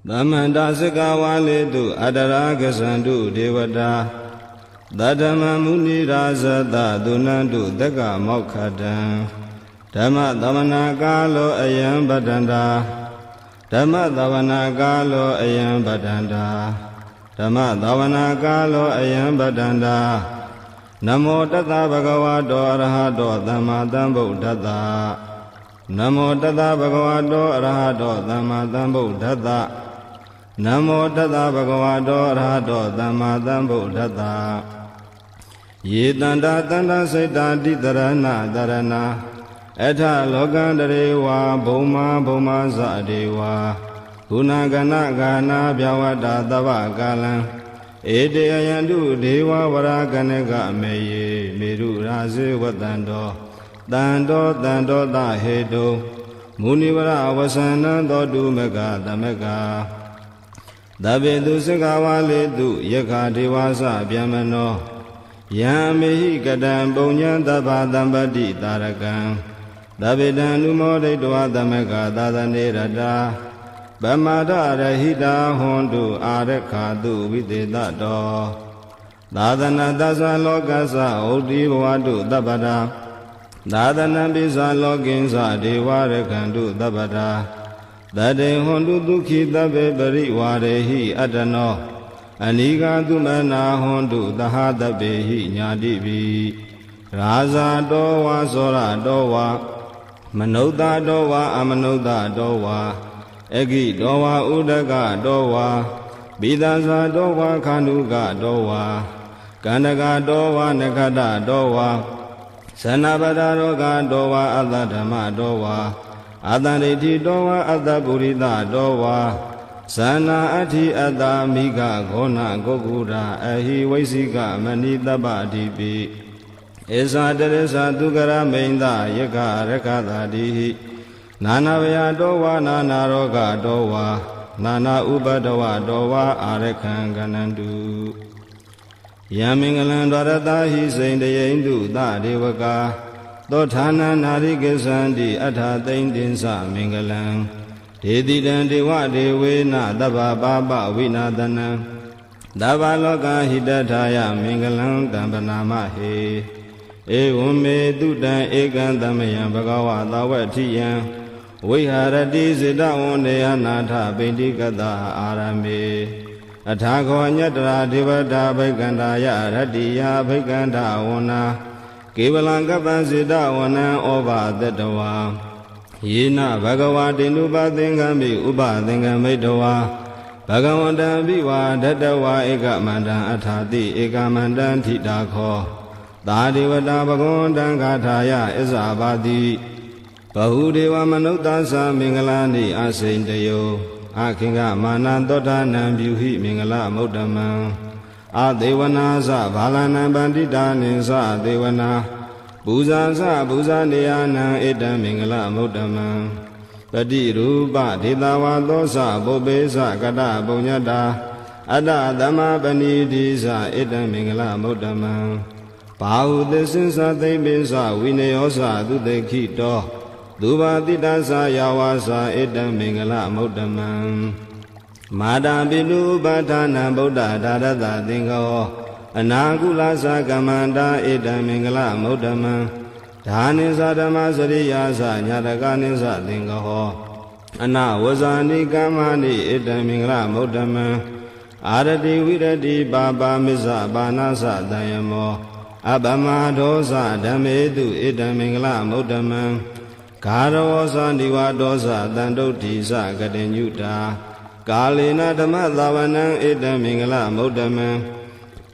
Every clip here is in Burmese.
Damanda Sikawali tu Adaraga Sandu Devada Dadama Muni Razada Dunandu Daga Mokhadan Dhamma Davana Galo Ayam Badanda Dhamma Davana Galo Ayam Badanda Dhamma Davana Galo Ayam Badanda Namo Tata Bhagavato Arahato Dhamma Dhamma Namo Tata Bhagavato Arahato Dhamma Dhamma Namo Tata Bhagavato Arahato Dhamma Dhamma Ye Tanda Tanda Saita Ditarana Dharana Etha Lokandarewa Bhoma Bhoma Sadewa Gunagana Gana Vyavada Dava Galan Ede Ayandu Deva Varaganega Meye Meru Razi Vatando Dando Dando Dahedo Munivara Vasana Dodu Mega Damega Dabedu Sikawali Du Yaka Devasa Vyamano Yamehi Kadam Bonyan Dava Dambadi Tarakan Davidan Lumode Dua Damega Dadane Rada Bamada Rahida Hondu Arekadu Videda Do Dadana Dasa Lokasa Odi Wadu Dabada Dadana Bisa Loginsa Dewarekandu Dabada Dade Hondu Duki Dabe Bari Warehi Adano Aniga Dumana Hondu Dahadabehi Nyadibi Raza Dowa Sora Dowa Manoda Dowa Amanoda Dowa Egi Dowa Udaga Dowa Bidaza Dowa Kanuga Dowa Kandaga Dowa Nekada Dowa Sanabada Roga Dowa Adadama Dowa Adaniti Dowa Adaburida Dowa Sana Ati Adamiga Gona Gogura Ahi Waisiga Manita Badibi Esa Teresa Dugara Meinda Yaka Rekada Dihi Nana Vaya Dowa Nana Roga Dowa Nana Ubadowa Dowa Arekan Ganandu Yamingalan Dwaratahi Saindayendu Da Devaka Dotana Narikesandi Atha Taindinsa Mingalan Dedidan Dewa Devena Dava Baba Vinadana Dava Loka Hidataya Mingalan Dambanama He Evume Dudan Ekandamayan Bhagava Dawatiyan Viharati Siddha Ondeya Natha Bindikata Arame Athako Nyatra Devata Bhaikandaya Ratiya Bhaikanda Wana Kevalangapa Siddha Wana Oba Datawa Yena Bhagavati Nupathingami Upathingamidawa Bhagavanta Viva Datawa Ekamanda Athati Ekamanda Thidakho Tadevata Bhagavanta Gathaya Isabati Bahudeva Manutasa Mingalani Asaintayo Akinga Manantota Nambyuhi Mingala Muddama Adevana Sa Bhalana Bandita Nisa Devana Buza Sa Buza Neyana Eda Mingala Muddama Pati Rupa Ditawa Dosa Bobesa Kata Bunyata Ada Dhamma Paniti Sa Eda Mingala Muddama Bahudesinsa Tebisa Vinayosa Dudekito Duba Tidasa Yawasa Edam Mingala Muddamam Mada Bidu Batana Buddha Dadada Dingo Anagula Sakamanda Edam Mingala Muddamam Dhanisa Dhamasariyasa Nyadaganisa Dingo Ana Wazani Kamani Edam Mingala Muddamam Arati Virati Baba Misa Banasa Dayamo Abama Dosa Dhamedu Edam Mingala Muddamam Karavosa Nivadosa Dandotisa Gadenyuta Kalina Dhamadhavanam Eda Mingala Muddamam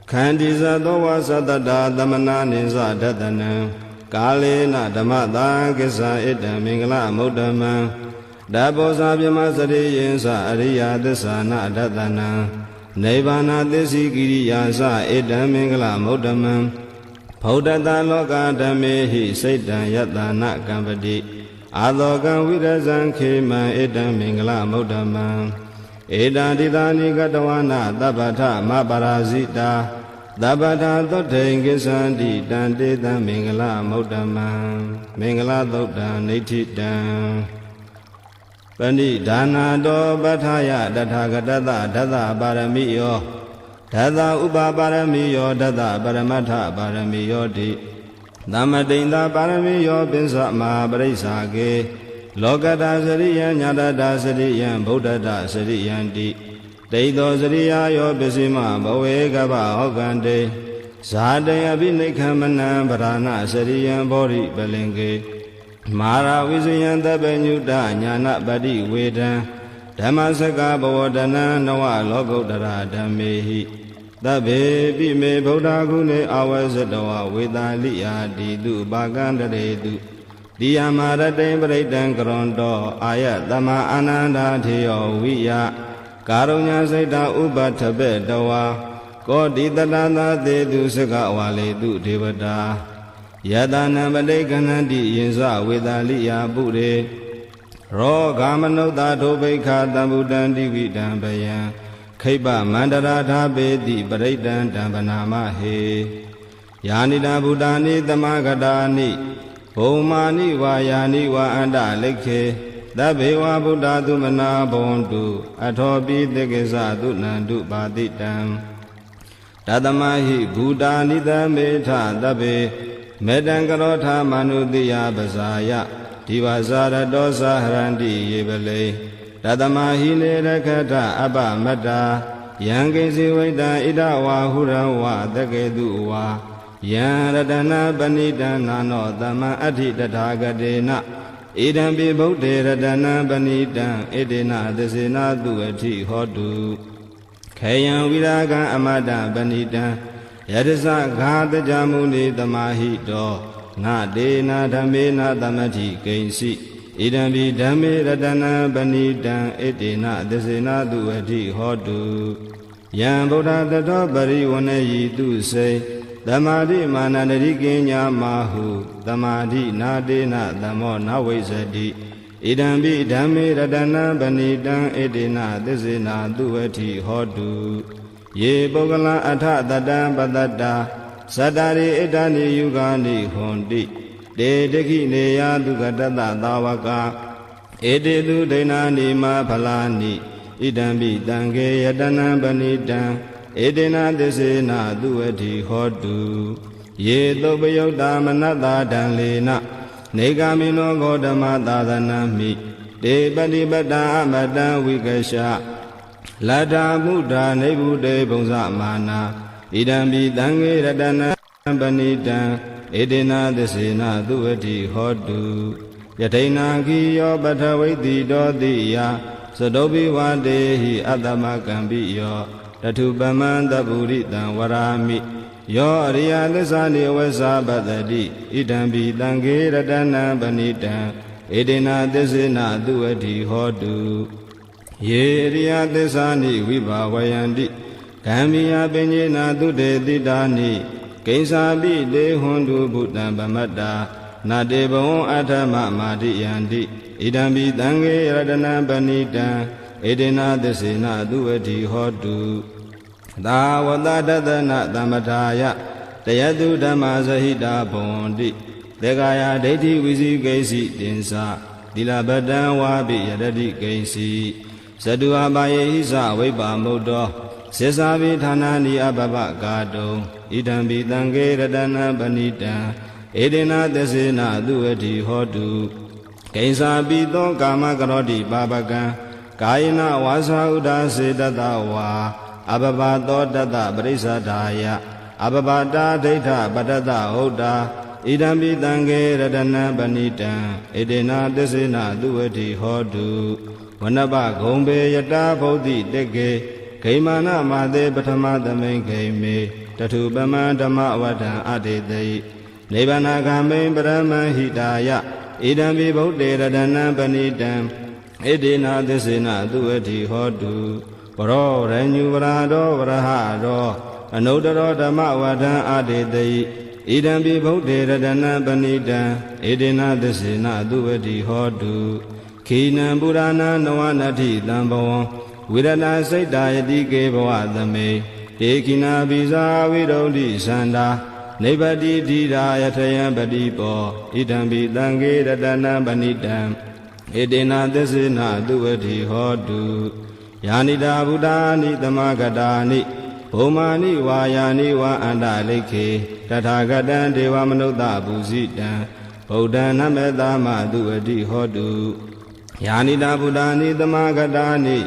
Kandisa Dowa Sadada Dhamana Nisa Dadanam Kalina Dhamadha Kisa Eda Mingala Muddamam Dabosa Vyamasari Yensa Ariya Dasana Dadanam Nivana Desi Giriyasa Eda Mingala Muddamam Bhaudata Loka Dhamehi Saitan Yatana Kampati Alokan Virazan Khema Edam Mingala Muddamam Eda Didani Gatawana Dabata Mabarazita Dabata Dote Gisandi Dandita Mingala Muddamam Mingala Dota Nititam ပဏိဒါနာတောပဋ္ဌာယတထာဂတတဒသပါရမိယောဒသဥပပါရမိယောဒသပရမတ္ထပါရမိယောတိသမတိန်သာပါရမိယောပိစ္ဆမဟာပရိစ္ဆာကေလောကတာစရိယံညာတတာစရိယံဗုဒ္ဓတာစရိယံတိတိတောစရိယာယောပစ္စည်းမဘဝေကဗဟောကံတေဇာတေအဘိနိခမနံဗရဏစရိယံဘောရိပလင်ကေမာရဝိဇယံတပညုတညာနပတိဝေဒံဓမ္မစကဘဝတနံနဝလောကုတ္တရာဓမ္မေဟိသဗ္ဗေပိမေဗုဒ္ဓဂုဏေအဝဇ္ဇတဝဝေတာလိယာတိတုပါကံတရေတုတိယမရတေပရိတံကရွန်တောအာယတမအာနန္ဒာထေယောဝိယကာရုညစိတ်တဥပထပေတဝါကောတိတတသာသေတုစကဝါလေတုဒေဝတာယတနာပတိကဏတိယင်္စဝေတာလိယာပုရေရောဂမနုဿဒုဗိခာတံဗုဒံတိဝိတံဘယံခိပမန္တရာထာပေတိပရိတံတံပနာမဟေယာနိတာဗုဒ္ဓာနိသမဂတာနိဘုံမာနိဝါယာနိဝါအန္တလိခေသဗ္ဗေဝဗုဒ္ဓသုမနာဘဝန္တုအထောပိသေကိသသုနန္တုပါတိတံတသမဟိဘူတာနိသမေထသဗ္ဗေမေတံကရောထာမနုတိယပဇာယဒီဝဇာရတောသဟရန္တိယေပလေတသမဟိနေရခထအပမတ္တာယံကိစီဝိတံဣဒဝါဟုရဝသကေတုဝါယံရတနာပဏိတံနာနောသမံအဋ္ဌိတထာဂတေနဣဒံပိဗုဒ္ဓေရတနာပဏိတံဣတေနသစေနာတုအဋ္ဌိဟောတုခေယံဝိရာဂံအမတပဏိတံယတသဂါတကြမုနိသမာဟိတောနာဒေနာဓမ္မေနာသမတိကိဉ္စီဣဒံပိဓမ္မေရတနာပဏိတံဣတေနသစေနာတုအဋ္ဌိဟောတုယံဗုဒ္ဓတတောပရိဝဏယိတုစေသမာဓိမာနန္တိကိညာမာဟုသမာဓိနာတေနသမောနဝိဇ္ဇတိဣဒံပိဓမ္မေရတနာပဏိတံဣတေနသစေနာတုအဋ္ဌိဟောတုယေပုဂ္ဂလံအထတတံပတတ္တာသတ္တရိဣဒာနိယုဂာနိဟွန်တိတေတခိနေယတုကတတသာဝကဧတေတုဒိဏာနိမဖလာနိဣဒံပိတံခေယတနံပဏိတံဧတေနသစ္စေနာသူအဋ္ဌိဟောတုယေသုပယုတ်တာမနတ္တာဒံလေနနေဂာမိနောဂေါတမသာသနာမိတေပတိပတ္တာအမတံဝိကရှလတ္ထာမုဒ္ဓနိဗ္ဗုတေဘုံဇမာနာဣဒံပိတံခေရတနံပဏိတံဧတေနသစ္စေနာသူအဋ္ဌိဟောတုယထိနာခိယောပထဝိတိတောတိယသတောပိဝတေဟိအတ္တမကံပိယောတထုပမံတပုရိတံဝရာမိယောအရိယသစ္စာနိဝေသပတ္တိဣဒံပိတံခေရတနံပဏိတံဧတေနသစ္စေနာသူအဋ္ဌိဟောတုယေရိယသစ္စာနိဝိဘာဝယန္တိဂမ္မိယပညေနာသူတေတိတာနိကိဉ္စာပိတေဟွန်တုဘုတံဗမတ္တာနာတေဘဝံအထမမာတိယန္တိဣဒံပိတံခေရတနံပဏိတံဧတေနသစ္စေနာသူအဋ္ဌိဟောတုသာဝတတတနာသမထာယတယတုဓမ္မဇဟိတာဘဝန္တိသေကာယဒိဋ္ဌိဝိဇိကိဉ္စီတင်္စသီလပတံဝါပိယရတိကိဉ္စီဇတုအပါယေဟိစဝိပ္ပါမုတ္တောစေစာပိဌာနာနိအပပကာတုံဣဒံပိတံခေရတနာပဏိတံဧတေနသစ္စေနာသူအဋ္ဌိဟောတုကိဉ္စာပိသောကာမကရောတိပါပကံကာယနာဝါစာဥဒ္ဒါစေတတဝါအပပသောတတပရိစ္ဆဒာယအပပတာဒိဋ္ဌပတတဟုတ်တာဣဒံပိတံခေရတနာပဏိတံဧတေနသစ္စေနာသူအဋ္ဌိဟောတုဝနပဂုံဘေယတာဗုဒ္ဓိတေကေဂိမာနမသေပထမသမိန်ဂိမေတထုပမံဓမ္မဝဋ္ဌံအတေတိနိဗ္ဗာနဂမိန်ပရမံဟိတာယဣဒံပိဗုဒ္ဓေရတနာပဏိတံဣတေနသစ္စေနာသူအဋ္ဌိဟောတုပရောရညုဝရတောဝရဟတောအနုတ္တရောဓမ္မဝဋ္ဌံအတေတိဣဒံပိဗုဒ္ဓေရတနာပဏိတံဣတေနသစ္စေနာသူအဋ္ဌိဟောတုခိနံပုရဏနဝနတ္ထိတံဘဝံဝိရဏစိတ်တာယတိကေဘဝသမေတေခိနာဘိဇာဝိရုဒ္ဓိသန္တာနိဗ္ဗတိဓိရာယထယံပတိပောဣဒံပိတံခေရတနာပဏိတံဣ ဧတေနသစ္စေနသူဝတိဟောတုယာနိတာဗုဒ္ဓာနိသမဂတာနိဘုံမာနိဝါယာနိဝါအန္တလိခေတထာဂတံဒေဝမနုဿပူဇိတံဗုဒ္ဓံနမေတ္တမသူဝတိဟောတုယာနိတာဗုဒ္ဓာနိသမဂတာနိ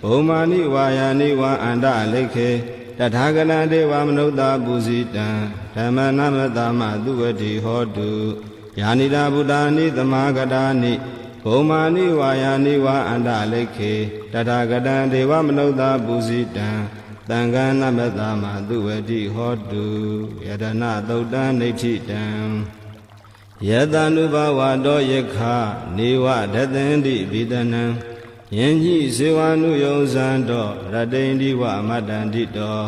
ဘုံမာနိဝါယာနိဝါအန္တလိခေတထာဂတံဒေဝမနုဿပူဇိတံဓမ္မနမေတ္တမသူဝတိဟောတုယာနိတာဗုဒ္ဓာနိသမဂတာနိဘုံမာနိဝါယာနိဝါအန္တလိခေတထာဂတံဒေဝမနုဿပူဇိတံသံဃာနမတမသူဝတိဟောတုယတနာသုတ်တံနေဋ္ဌိတံယတ ानु ဘဝတောယခနေဝဒသင်တိဘိဒနံယင်ကြီးစေဝ ानु ယုံဇံတောရတိန်ဒီဝမတ္တန္တိတော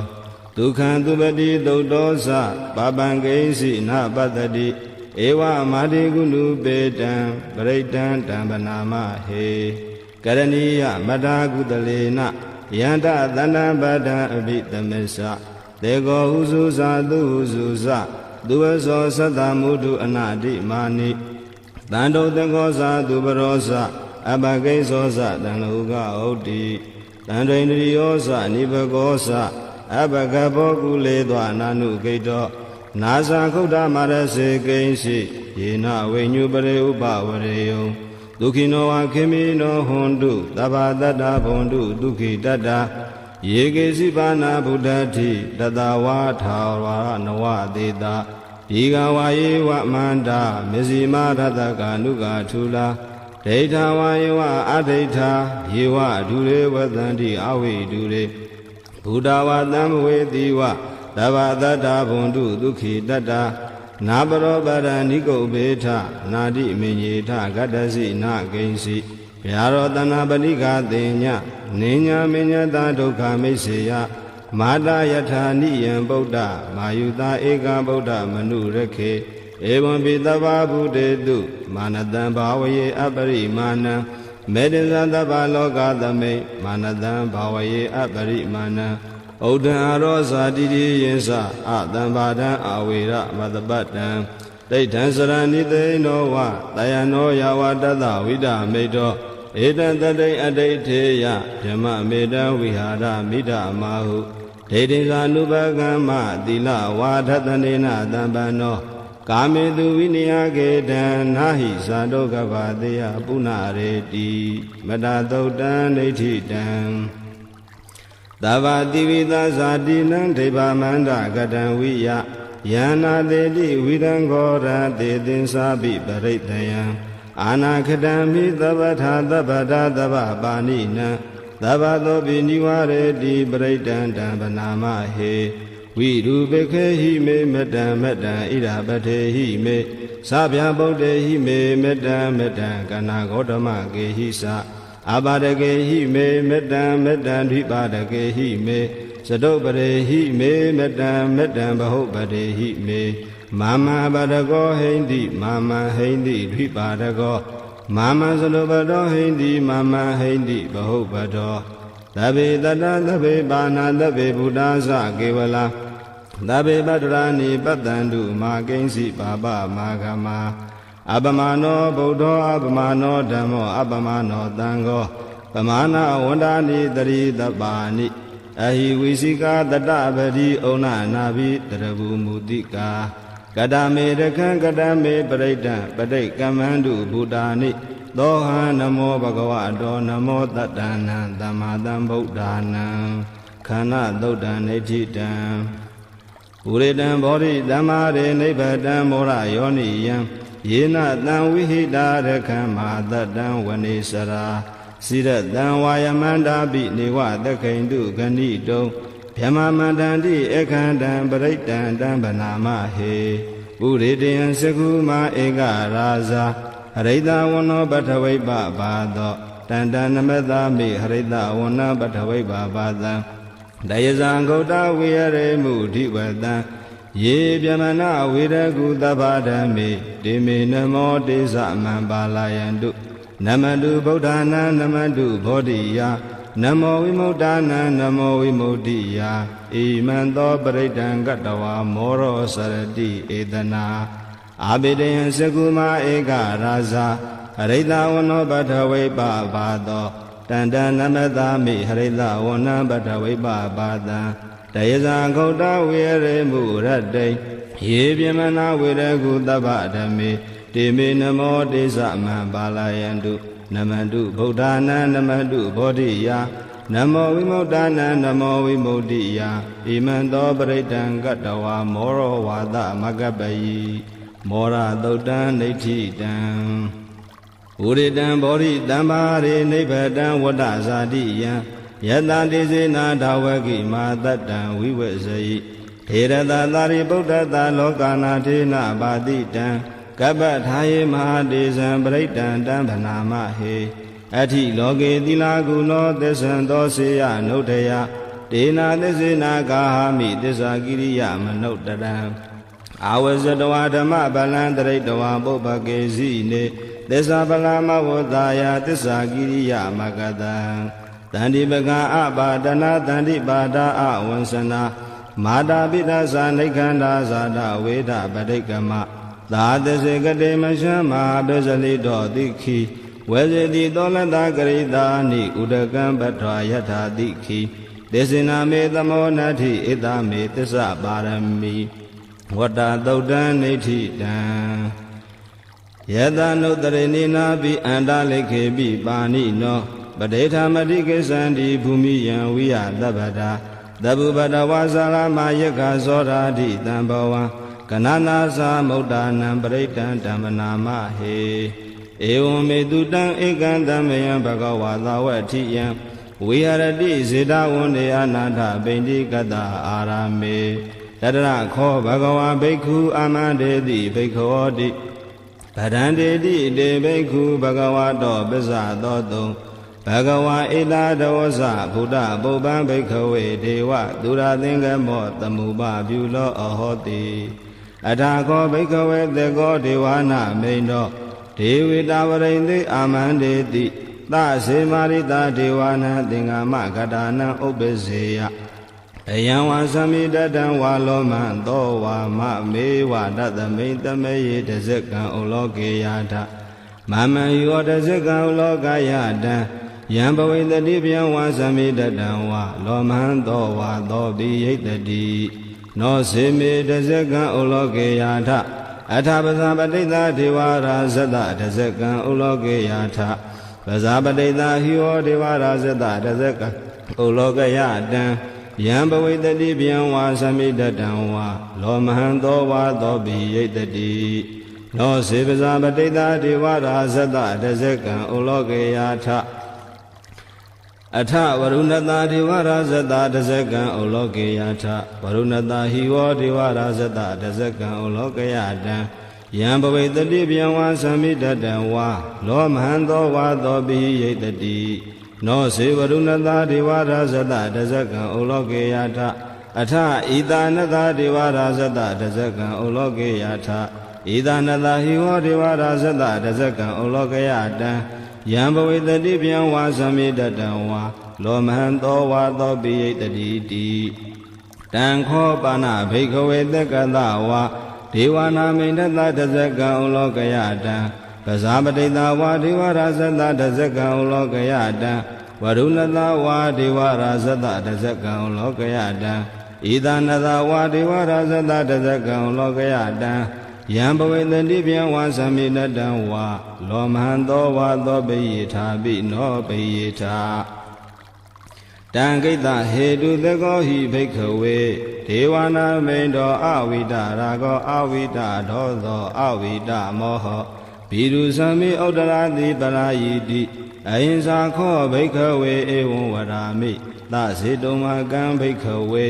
ဒုက္ခံသူပတိသုတ်တောသပပံကိဉ္စီနပတ္တိဧဝမာတိကုဏုပေတံပရိတံတံပနာမဟေကရဏီယမတာကုတလေနယန္တသန္တံပဒံအဘိသမစ္ဆတေကောဟုစုဇာသူဟုစုဇသူဝဇောသတ္တမုဒုအနာတိမာနိတန္တုတကောဇာသူပရောဇအပကိစ္ဆောဇတံလောကဩတိတန္တိန္ဒရိယောဇနိဘကောဇအပကဘောကုလေသောအနာနုဂိတောနာဇာခုဒ္ဓမာရစေကိဉ္စီယေနဝိညုပရိဥပဝရေယံဒုက္ခိနောဝခေမိနောဟွန်တုသဗ္ဗတတ္တဘွန်တုဒုက္ခိတတ္တယေကေစီပါဏဗုဒ္ဓတိတတဝါထာဝရနဝသေတာဒီကဝါယေဝမန္တာမဇ္ဈိမရတကနုကထူလာဒိဋ္ဌဝါယေဝအဒိဋ္ဌာယေဝဒုရေဝသန္တိအဝိဒုရေဘုဒ္ဓဝါသံဝေတိဝသဗ္ဗတတ္တဘွန်တုဒုက္ခိတတ္တနာပရောပရဏိကုတ်ဘေထနာတိမင်ညေထဂတ္တစီနာကိဉ္စီဗျာရောတနာပတိကသေညနေညာမညတာဒုက္ခမိတ်စေယမာတာယထာနိယံဗုဒ္ဓမာယုတာဧကဗုဒ္ဓမနုရခေဧဝံပိသဗ္ဗဗုတေတုမာနတံဘာဝယေအပရိမာဏံမေတ္တဇသဗ္ဗလောကသမိတ်မာနတံဘာဝယေအပရိမာဏံဩဒံအရောဇာတိတိယေသအတံဘာဒံအဝေရမတပတ္တံဒိဋ္ဌံစရဏိသေနောဝတယနောယဝတတဝိဒမေတောဧတံတတိအဋိဋ္ဌေယဓမ္မမေတံဝိဟာရမိဒမာဟုဒိဋ္ဌိသာနုပကမ္မသီလဝါဒတနေနတံပန္နောကာမေတုဝိနိယကေတံနာဟိဇာတောကဗတေယပုဏ္ဏရေတိမတသုတ်တံဒိဋ္ဌိတံသဗ္ဗတိဝိသဇာတိနံဒိဗ္ဗမန္တကတံဝိယယန္နာတေတိဝိဒံခောရတေသင်္စာပိပရိတယံအာနာခတံမိသဗ္ဗထာသဗ္ဗတာသဗ္ဗပါဏိနံသဗ္ဗသောပိနိဝရေတိပရိတံတံပနာမဟေဝိရူပခေဟိမေမတံမတံဣရာပထေဟိမေသဗ္ဗဗုဒ္ဓေဟိမေမတံမတံကနာဂေါတမကေဟိသအပါဒကေဟိမေမတံမတံဓိပါဒကေဟိမေသတုပရေဟိမေမတံမတံဘဟုပတေဟိမေမာမပါဒကောဟိန္တိမာမဟိန္တိဓိပါဒကောမာမသတုပတောဟိန္တိမာမဟိန္တိဘဟုပတောသဗ္ဗေတတသဗ္ဗေပါဏသဗ္ဗေဗုဒ္ဓဇကေဝလာသဗ္ဗေပတ္တရာနိပတ္တန္တုမာကိဉ္စီပါပမာဂမအပမနောဗုဒ္ဓောအပမနောဓမ္မောအပမနောသံဃောပမာဏဝန္ဒာနိတရိတပါဏိအဟိဝိစိကာတတပတိဩနနာဘိတရဘူမူတိကာကတမေရခံကတမေပရိဒံပဋိကမ္မန္တုဘုဒ္ဓာနိသောဟံနမောဘဂဝတောနမောတတ္တနံသမ္မာသမ္ဗုဒ္ဓါနံခန္ဓာသုတ်တံနေဋ္ဌိတံဥရေတံဘောဓိသမ္မာရေနိဗ္ဗတံမောရယောနိယံယေနတံဝိဟိတာရခံမာတတံဝနေစရာစိရတံဝါယမန္တာပိနေဝသခိန်တုဂဏိတုံဗျမမန္တန္တိအခန္တံပရိတံတံဗနာမဟေဥရေတယံစကုမာဧကရာဇာဟရိတဝနောပထဝိပဘာသောတန္တနမတမိဟရိတဝနပထဝိပဘာသံတယဇံဂௌတဝိရရေမုဓိဝတံယေဗျမနဝိရကုသဗ္ဗဓမ္မေတေမေနမောတေသမံပါလာယန္တုနမတုဗုဒ္ဓနာနမတုဘောဓိယနမောဝိမု ddha နံနမောဝိမု ddhi ယဣမံသောပရိဒံကတဝါမောရောစရတိဧတနာအာဘိတယံစကုမာဧကရာဇာဟ ရိတဝနောပထဝိပဘာသောတန္တနမသာမိဟရိတဝနံပထဝိပဘာတံတယဇာဂௌတဝေရေမုရတ္တိယေပြမနာဝေရကုတပ္ပဓမေတေမေနမောတေသမံပါဠယန္တုနမန္တုဗုဒ္ဓနာနမန္တုဘောဓိယာနမောဝိမု ddha နံနမောဝိမု ddhi ယာဣမံသောပရိတံကတ္တဝါမောရောဝါသမကပ္ပယိမောရသုတ်တံဒိဋ္ဌိတံဝိရတံဘောဓိတံပါရိနိဗ္ဗတံဝတ္တဇာတိယံယတတိစေနာဒါဝကိမာတတ္တံဝိဝေဇယိထေရတသာရိပုတ္တတလောကနာထေနဘာတိတံကပ္ပထာယေမဟာတေဇံပရိတံတံဗနာမဟေအထိလောကေသီလာကုနောသစ္ဆံသောစေယနုထယဒေနာသစ္စေနာကာဟမိသစ္စာကိရိယမနုတရံအာဝဇတဝဓမ္မဗလံတရိတဝပုပ္ပကေစီနေသစ္စာပလမဝတ္တယာသစ္စာကိရိယမကတံတန္တိပကံအပါဒနာတန္တိပါဒာအဝံစနာမာတာပိဋ္ဌဇာနိခန္ဓာဇာတဝေဒပဋိကမသာသစေကတိမရှမ်းမဟာပစ္စလိတောတိခိဝေဇတိသောလတကရိတာနိဥဒကံပထွာယထာတိခိသေစနာမေသမောနတ္ထိဣတမေသစ္စာပါရမီဝတ္တသုတ်တံနိဋ္ဌိတံယတနုတရိနိနာပိအန္တလိခေပိပါဏိနောပဋိဌာမတိကိသန္တိဘူမိယံဝိယသဗ္ဗတာသဗ္ဗပတဝါဇာလမယက္ခဇောဓာတိတံဘဝံကနနာသမုဒ္ဒနံပရိတံဓမ္မနာမဟေဧဝံမေတုတံဧကံတမယံဘဂဝါသာဝတိယံဝိဟရတိဇေတဝန္တေအနာထပိန္တိကတအာရမေတတရခောဘဂဝါဘိက္ခုအာမန္တေတိဘိက္ခောတိဗဒန္တေတိတေဘိက္ခုဘဂဝါတောပစ္စသောတုံဘဂဝါဣတာဒဝဇဗုဒ္ဓပုပ္ပံဘိက္ခဝေဒေဝသူရသင်္ကမောသမုပပြုလောအဟောတိအထာခောဘိက္ခဝေသေကောဒေဝနာမိန်တောဒေဝိတာဝရိန္တိအာမန္တေတိသစေမာရိတာဒေဝနာသင်္ဃမကတာနံဥပ္ပစေယအယံဝါသမိတတံဝါလောမံသောဝါမမေဝတသမိတမေယေတဇကံဥလောကေယထမမံယောတဇကံဥလောကယတံယံဘဝိတတိဗျံဝါသမိတတံဝါလောမံသောဝါသောပိယိတတိနောစေမေတဇကံဥလောကေယထအထာပဇာပတိတာဒေဝရာဇတတဇကံဥလောကေယထပဇာပတိတာဟိဝဒေဝရာဇတတဇကံဥလောကယတံယံဘဝိတတိဗျံဝါသမိတတံဝါလောမဟံသောဝါသောပိယိတတိနောစေပဇာပတိတာဒေဝရာဇတတဇကံဥလောကေယထအထဝရုဏတာဒေဝရာဇတတဇကံဥလောကေယထဝရုဏတာဟိဝဒေဝရာဇတတဇကံဥလောကယတံယံဘဝိတတိဗျံဝါသမိတတံဝါလောမဟံသောဝါသောပိယိတတိနောစေဝရုဏတာဒေဝရာဇတတဇကံဥလောကေယထအထဣတာနတာဒေဝရာဇတတဇကံဥလောကေယထဣတာနတာဟိဝဒေဝရာဇတတဇကံဥလောကယတံယံဘဝိတတိဗျံဝါသမိတတံဝါလောမဟံသောဝါသောပိယိတတိတိတံခောပါဏဘိက္ခဝေသက္ကတဝါဒေဝနာမိန်တတတဇကံဥလောကယတံပဇာပတိတာဝါဒေဝရာဇတတဇကံဥလောကယတံဝရုဏတာဝါဒေဝရာဇတတဇကံဥလောကယတံဣဒနတာဝါဒေဝရာဇတတဇကံဥလောကယတံယံဘဝေတတိဗျံဝါသမိတတံဝါလောမဟံသောဝါသောပိယိထာပိနောပိယိထာတံကိတဟေတုသကောဟိဘိက္ခဝေဒေဝနာမိန်တောအဝိတရာဂောအဝိတဒောသောအဝိတမောဟဘိရုသမိဥဒ္ဒရာတိပရာယိတိအဟိံစာခောဘိက္ခဝေဧဝံဝရာမိသစေတုမကံဘိက္ခဝေ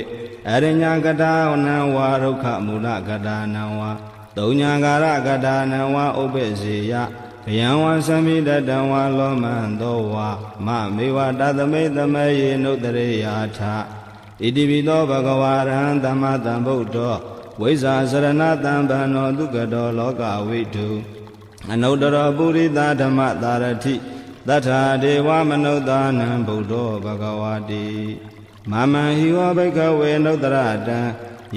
အရိညာကတာနံဝါဒုက္ခမူလကတာနံဝါတုံညာကာရကတာနံဝါဥပ္ပစေယဗျံဝါသမိတတံဝါလောမံသောဝါမမေဝတသမိတမေယေနုတရေယာထဣတိပိသောဘဂဝါရဟံသမ္မာသမ္ဗုဒ္ဓောဝိဇ္ဇာစရဏတံဗန္နောဒုက္ကတောလောကဝိတုအနုတ္တရောပုရိသဓမ္မသာရတိသတ္ထာဒေဝမနုဿာနံဗုဒ္ဓောဘဂဝါတိမမံဟိဝဘိက္ခဝေနုတ္တရတံ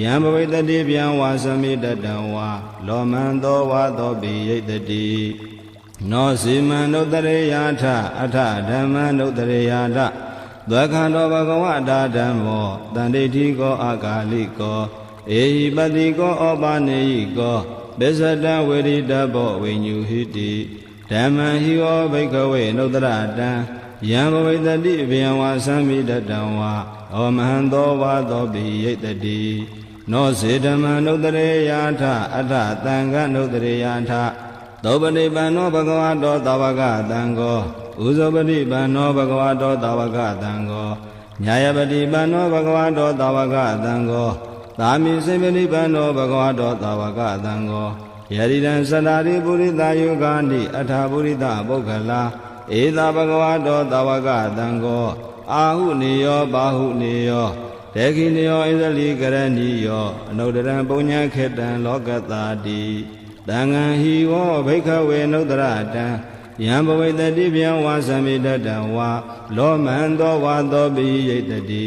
ယံဘဝိတတိဗျံဝါသမိတတံဝါလောမံသောဝါသောပိယိတတိ နောစီမံနုတရေယထအထဓမ္မနုတရေယထသက္ခန္တောဘဂဝတာဓမ္မောတန္တိတိကောအာဂါလိကောဧဟိပတိကောဩပနေယိကောပစ္စတံဝေရိတဘောဝိညုဟိတိဓမ္မံဟိဝဘိကဝေနုတရတံယံဘဝိတတိဘေယဝါသံမိတတံဝါဩမဟံသောဝါသောပိယိတတိနောစေဓမ္မနုတရေယထအထသံဃနုတရေယထသောပတိပန္နောဘဂဝတောသာဝကသံဃောဥဇောပတိပန္နောဘဂဝတောသာဝကသံဃောညာယပတိပန္နောဘဂဝတောသာဝကသံဃောသာမိစေပတိပန္နောဘဂဝတောသာဝကသံဃောယရိတံသတ္တာရိပုရိသယုဂာနိအထာပုရိသပုဂ္ဂလာဧသာဘဂဝတောသာဝကသံဃောအာဟုနေယောဘာဟုနေယောဒေခိနေယောဣဇလိကရဏီယောအနုတ္တရံပုညံခေတံလောကတာတိသံဃံဟိဝောဘိခဝေနုတ္တရတံယံဘဝိတတိဗျံဝါသမိတတံဝါလောမန္တောဝါသောပိယိတတိ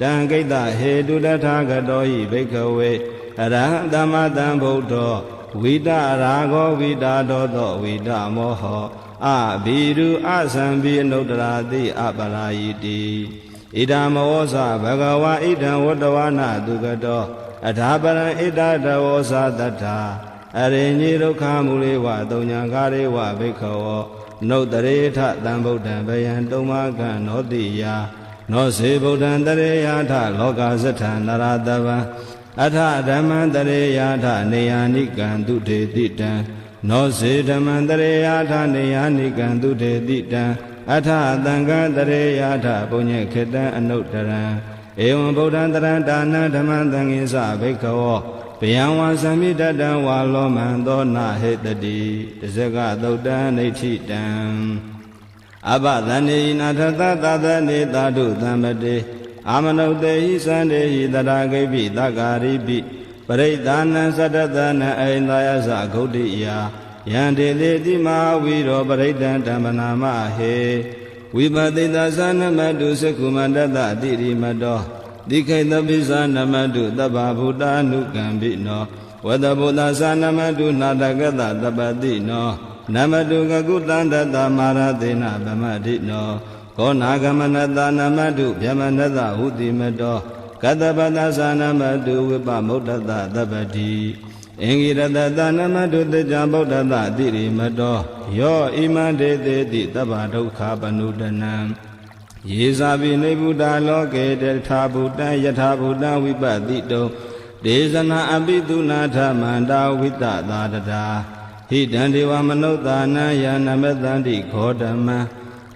တံကိတ္တဟေတုတထာဂတောဟိဘိခဝေအရဟံသမ္မာသမ္ဗုဒ္ဓောဝိတရာဂောဝိတာဒောသောဝိတမောဟောအဘိရုအသံဘိအနုတ္တရာတိအပရာယိတိဣဒံမောသဘဂဝါဣဒံဝတ္တဝနာတုကတောအထာပရံဣဒတဝောသတ္ထာအရိညိဒုက္ခမူလေဝတုံညာကာရေဝဘိက္ခဝောနုတရေထတံဗုဒ္ဓံဗယံတုံမကံနောတိယနောစေဗုဒ္ဓံတရေယထလောကဇထနရတဗံအထဓမ္မံတရေယထနေယာနိကံတုထေတိတံနောစေဓမ္မံတရေယထနေယာနိကံတုထေတိတံအထသံဃံတရေယထပုညေခေတံအနုတ္တရံဧဝံဗုဒ္ဓံတရံဒါနံဓမ္မံသံဃိသဘိက္ခဝောဘယံဝါသမိတတံဝါလောမံသောနာဟေတတိတဇဂသုတ်တံနေထိတံအဘသန္နေနာထသသသနေသာဓုသံမတေအာမနုတေဟိသန္တေဟိတရာဂိပိသဂ္ဂရိပိပရိဒါနံသတ္တသနံအိန္ဒာယသဂௌတိယယံတေလေတိမဝိရောပရိဒံဓမ္မနာမဟေဝိပတိတသနမတုသက္ကုမန္တတတိရိမတောတိခိတပိသနမတုသဗ္ဗဗုဒ္ဓ ानु ကံပိနောဝတ္တဗုဒ္ဓသနမတုနာတကတသပ္ပတိနောနမတုကကုတန္တတမာရသေနဗမတိနောခောနာဂမနတနမတုဗျမနတဟုတိမတောကတပတသနမတုဝိပမုဒ္ဒတသပ္ပတိအင်္ဂိရတတနမတုတေဇံဗုဒ္ဓတတိရိမတောယောဣမံဒေတေတိသဗ္ဗဒုက္ခပနုဒနံယေဇာပိနေဗုဒ္ဓလောကေတထာဗုဒ္ဓယထာဗုဒ္ဓဝိပတိတုံဒေဇနာအပိတုနာထမန္တာဝိတသာတတာဟိတံဒေဝမနုဿာနံယနမတန္တိခောဓမ္မံ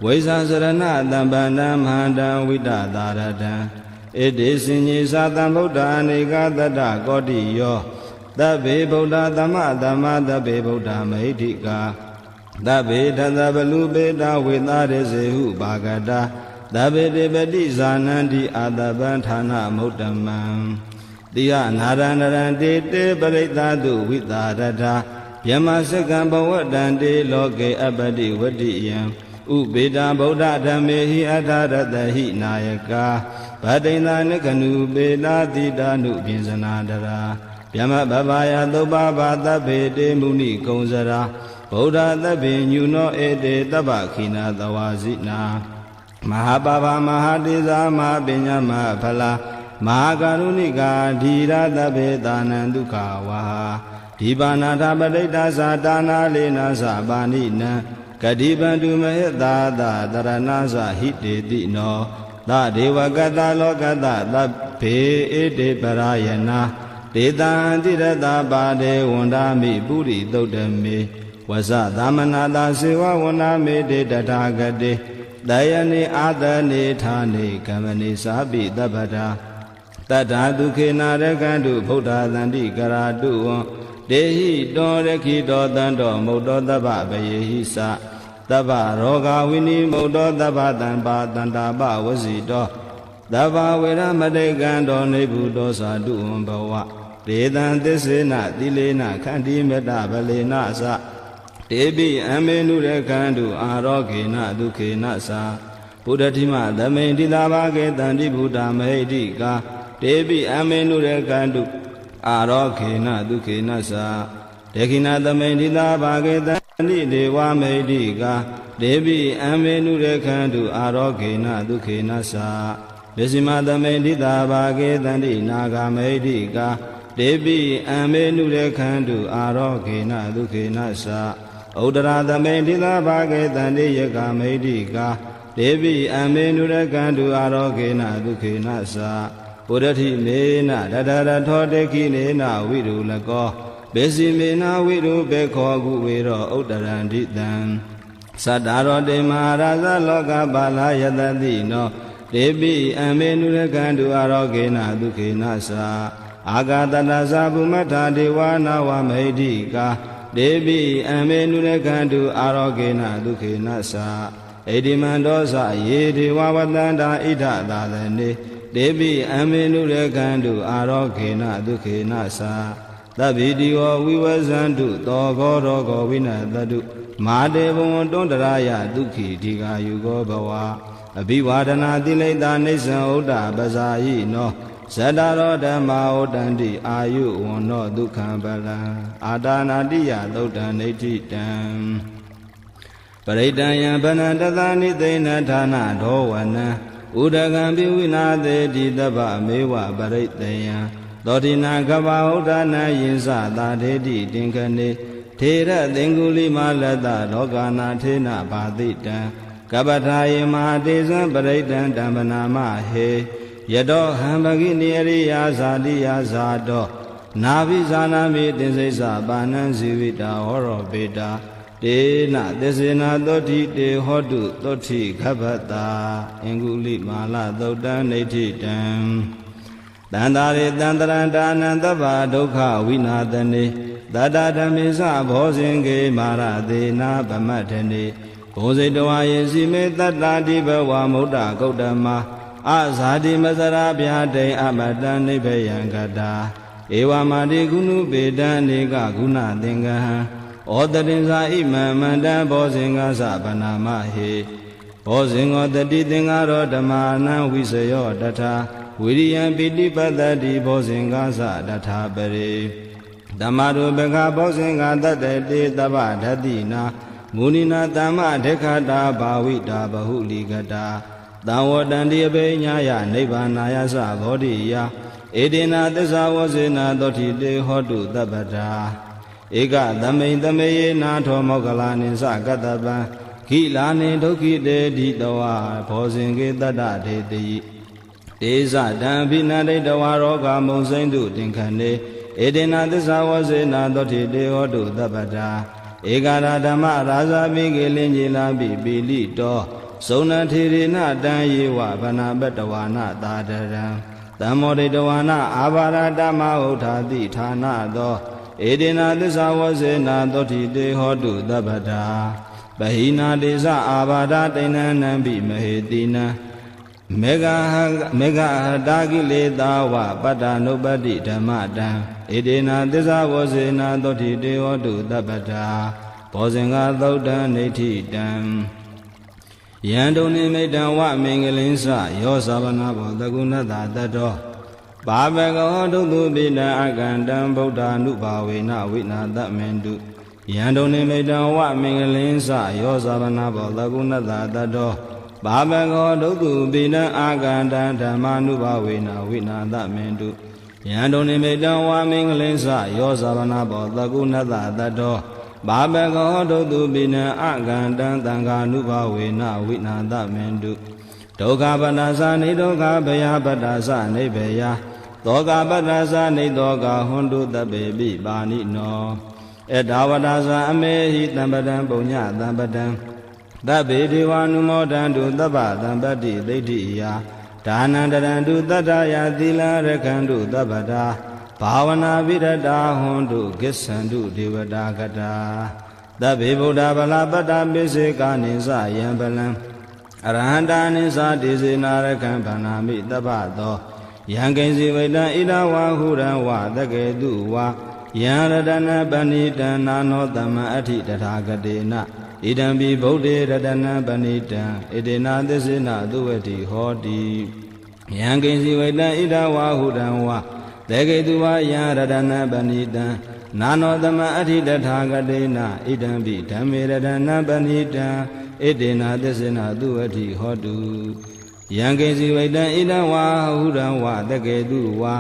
ဝိဇာစရဏတံပန္နမဟန္တံဝိတသာရတံဣတိစဉ္ညေသတံဗုဒ္ဓအနေကတတ္တကောတိယောသဗ္ဗေဗုဒ္ဓသမ္မသမ္မာသဗ္ဗေဗုဒ္ဓမဟိဋ္ဌိကာသဗ္ဗေထသဗလူပေတဝေသာရစေဟုဘာဂတာသဗ္ဗေတေပတိဇာနန္တိအာတပံဌာနမုဒ္ဓမံတိယနာရဏရံတေတေပရိသတုဝိသာရတာယမစကံဘဝတံတေလောကေအပတိဝတ္တိယံဥပေတံဗုဒ္ဓဓမ္မေဟိအထာရတဟိနာယကာဗတိန္ဒနကနုပေတာတိတာနုပြင်စနာတရာယမဘဗာယသုပ္ပဘာသဗ္ဗေတေမုနိကုံစရာဗုဒ္ဓသဗ္ဗေညုနောဧတေတဗ္ဗခိနာသဝါဇိနာမဟာပဗမဟာတိဇာမဟာပညာမဟာဖလာမဟာကရုဏိကာဓီရသဗ္ဗေသာနံဒုက္ခဝါဒီပါဏာထပဋိတ္တသာတာနာလေနာသပါဏိနံကတိပန္တုမဟေသာသတရဏသဟိတေတိနောသဒေဝကတလောကတသဗ္ဗေဧတေပရာယနာဒေတံတိရတပါဒေဝန္ဒာမိပုရိသုတ်တမေဝဇသမနာတာစေဝဝန္ဒာမေတေတထာဂတေတယနိအာတနိဌာနိကမ္မနိသာပိတပ္ပတာတတ္ထာဒုခေနာရကံတုဗုဒ္ဓသန္တိကရာတုဝံတေဟိတောရခိတောတံတောမုတ်တောတဗ္ဗပယေဟိသတဗ္ဗရောဂဝိနိမုတ်တောတဗ္ဗတံပါတန္တာပဝစီတောတဗ္ဗဝေရမတေကံတောနေဗုတောသာတုဝံဘဝဒေတံသစ္စေနသီလေနခန္တိမေတ္တဗလေနသတေပိအမေနုရကံတုအာရောဂေနဒုခေနသဘုဒ္ဓတိမသမိန်တိလာဘာကေတန္တိဘုဒ္ဓမဟိတိကာတေပိအမေနုရကံတုအာရောဂေနဒုခေနသဒေခိနသမိန်တိလာဘာကေတ နိဒေဝမေတိကာဒေဝိအမေနုရခန္တုအာရောဂေနဒုခေနသာပစ္စမသမိဋိတာဘာကေတန္တိနာဂမေတိကာဒေဝိအမေနုရခန္တုအာရောဂေနဒုခေနသာဥဒရာသမိဋိတာဘာကေတန္တိယကမေတိကာဒေဝိအမေနုရခန္တုအာရောဂေနဒုခေနသာပုရတိမေနတတရထောတေခိနေနဝိရုလကောဘေစီမေနဝိရုဘေခောကုဝေရောဥတရန္တိတံသတ္တရောတေမဟာရာဇလောကပါလာယတတိနောဒေပိအမေနုရကံတုအာရောဂေနဒုခေနသာအာဂတတသဗုမထာဒေဝနာဝမေဟိတိကာဒေပိအမေနုရကံတုအာရောဂေနဒုခေနသာဣတိမန္တောသယေဒေဝဝတန္တာဣဒသာသနေဒေပိအမေနုရကံတုအာရောဂေနဒုခေနသာသဗ္ဗိတိယောဝိဝဇန္တုသောဂောရောဂောဝိနတတုမာတေဘဝံတွန္တရာယဒုက္ခိဒီဃာယုဂောဘဝအဘိဝါဒနာတိလိတာနိစ္စံဥဒ္ဒပဇာယိနောဇတရောဓမ္မာဩတန္တိအာယုဝနောဒုက္ခံပလံအာတာနာတိယသုတ်တံနေတိတံပရိတံယံဗနတသနိသိဏဌာနဒောဝနံဥဒကံပိဝိနာသေတိတဗ္ဗမေဝပရိတယံသောတိနာကဗ္ဗဥဒ္ဒနာယင်္စသာဒေတိတင်ခနေထေရသင်္ကုလိမလတ္တလောကနာထေနဘာတိတံကပ္ပထာယေမဟာတေဇံပရိတံတမ္ပနာမဟေယတောဟံဘဂိနိအရိယာဇာတိယဇာတောနာဘိဇာနာမိတင်စိစ္ဆပါဏံဇီဝိတာဟောရောပေတာတေနသစ္စေနာသောတိတေဟောတုသောတိခဗ္ဗတာအင်္ဂုလိမာလသုတ်တံနေတိတံတန္တာရေတန္တရန္တာနံတဗ္ဗဒုက္ခဝိနာတနေတတဓမ္မေသဘောဇင်ကေမာရသေနာဗမတ္ထနေဘုဇိတဝါယေစီမေတတ္တာတိဘဝမုဒ္ဒဂௌတမအဇာတိမစရာဗျာတိအမတံနိဗ္ဗယံကတာဧဝမာတိကုဏုပေတံနေကဂုဏသင်္ကဟံဩတတင်္ဇာဣမံမန္တံဘောဇင်္ဂသဗနာမဟေဘောဇင်္ဂောတတိသင်္ဃရောဓမ္မာနံဝိစယောတထာဝိရိယံပိဋိပတ္တိဘောဇင်္ဂသတထာပရိဓမ္မရူပကဘောဇင်္ဂတတတေတဗ္ဗဓတ္တိနာမုနိနာတမ္မဒေခတာဘာဝိတာဘဟုလိကတာသံဝတန္တိအဘိညာယနိဗ္ဗာနာယသဘောဓိယဧတေနာသစ္စာဝဇေနာသောတိတေဟောတုတပ္ပတာဧကသမိန်သမေယေနာထောမောကလာနိသကတ္တပံခိလာနိဒုက္ခိတေတိတဝါဘောဇင်ကေတတ္တဒေတိတေဇတံအဘိနန္တိတဝါရောဂမုံစိမ့်တုတင်ခဏေဧတေနာသစ္စာဝဇေနာသောတိတေဟောတုတပ္ပတာဧကရာဓမ္မရာဇာမိကေလင်ကြီးလာပိပိလိတောသုဏထေရေနတံယေဝဗနာပတဝါနသာတရံတမ္မောဒိတဝါနအာဘာရတမဟုထာတိဌာနသောဧတေနာသစ္စာဝဇေနာသောတိတေဟောတုတပ္ပတာပဟိနာတေဇအာဘာဒတိဏံနံပိမဟေတိနံမေဃတာကိလေသာဝပတ္တနုပတ္တိဓမ္မတံဧတေနာသစ္စာဝဇေနာသောတိတေဟောတုတပ္ပတာဘောဇင်္ဂသုတ်တံနေတိတံယံတုန်နိမိတံဝမင်္ဂလင်းစယောသဗနာဘောတကုဏတတတောဘာဘဂဝဒုတုပိနအကန္တံဗုဒ္ဓ ानु ဘာဝေနဝိနာတမင်တုယံတုန်နိမိတံဝမင်္ဂလင်းစယောသဗနာဘောတကုဏတတတောဘာဘဂဝဒုတုပိနအကန္တံဓမ္မာနုဘာဝေနဝိနာတမင်တုယံတုန်နိမိတံဝမင်္ဂလင်းစယောသဗနာဘောတကုဏတတတောဘာဘဂောဒုတုပိနအကန္တံသံဃာနုဘာဝေနဝိနာတမင်တုဒုက္ခပတ္တသနေဒုက္ခဘယပတ္တသနေဘယသောကပတ္တသနေသောကဟွန်တုတပေပိပါဏိနောဧတဝတ္တသအမေဟိတံပတံပုညတံပတံသဗ္ဗေဒေဝ ानु မောဒန္တုသဗ္ဗသံပတ္တိဒိဋ္ဌိယဒါနံတရံတုတတ္တယသီလရခန္တုသဗ္ဗတာဘာဝနာပိရတာဟွန်တုကိစ္ဆန္တုဒေဝတာကတာသဗ္ဗေဗုဒ္ဓဗလာပတ္တပိစေကာနိသယံပလံအရဟန္တာနိသဒေစေနာရခံဗန္နာမိတပ္ပသောယံကိဉ္စီဝိတံဣဒဝါဟုရံဝသကေတုဝါယံရတနပဏိတံနာနောတမအဋ္ဌိတထာဂတေနဣဒံပိဗုဒ္ဓေရတနပဏိတံဣတေနာသစ္စေနသုဝတိဟောတိယံကိဉ္စီဝိတံဣဒဝါဟုရံဝသကေတုဝါယံရတနပဏိတံ နာနောသမအဋ္ဌိတထာဂတေနဣဒံပိဓမ္မေရတနာပဏိတံဣတေနာသစ္စေနာသူအဋ္ဌိဟောတုယံကိစီဝိတံဣဒံဝါဟုရံဝတကေတုဝါ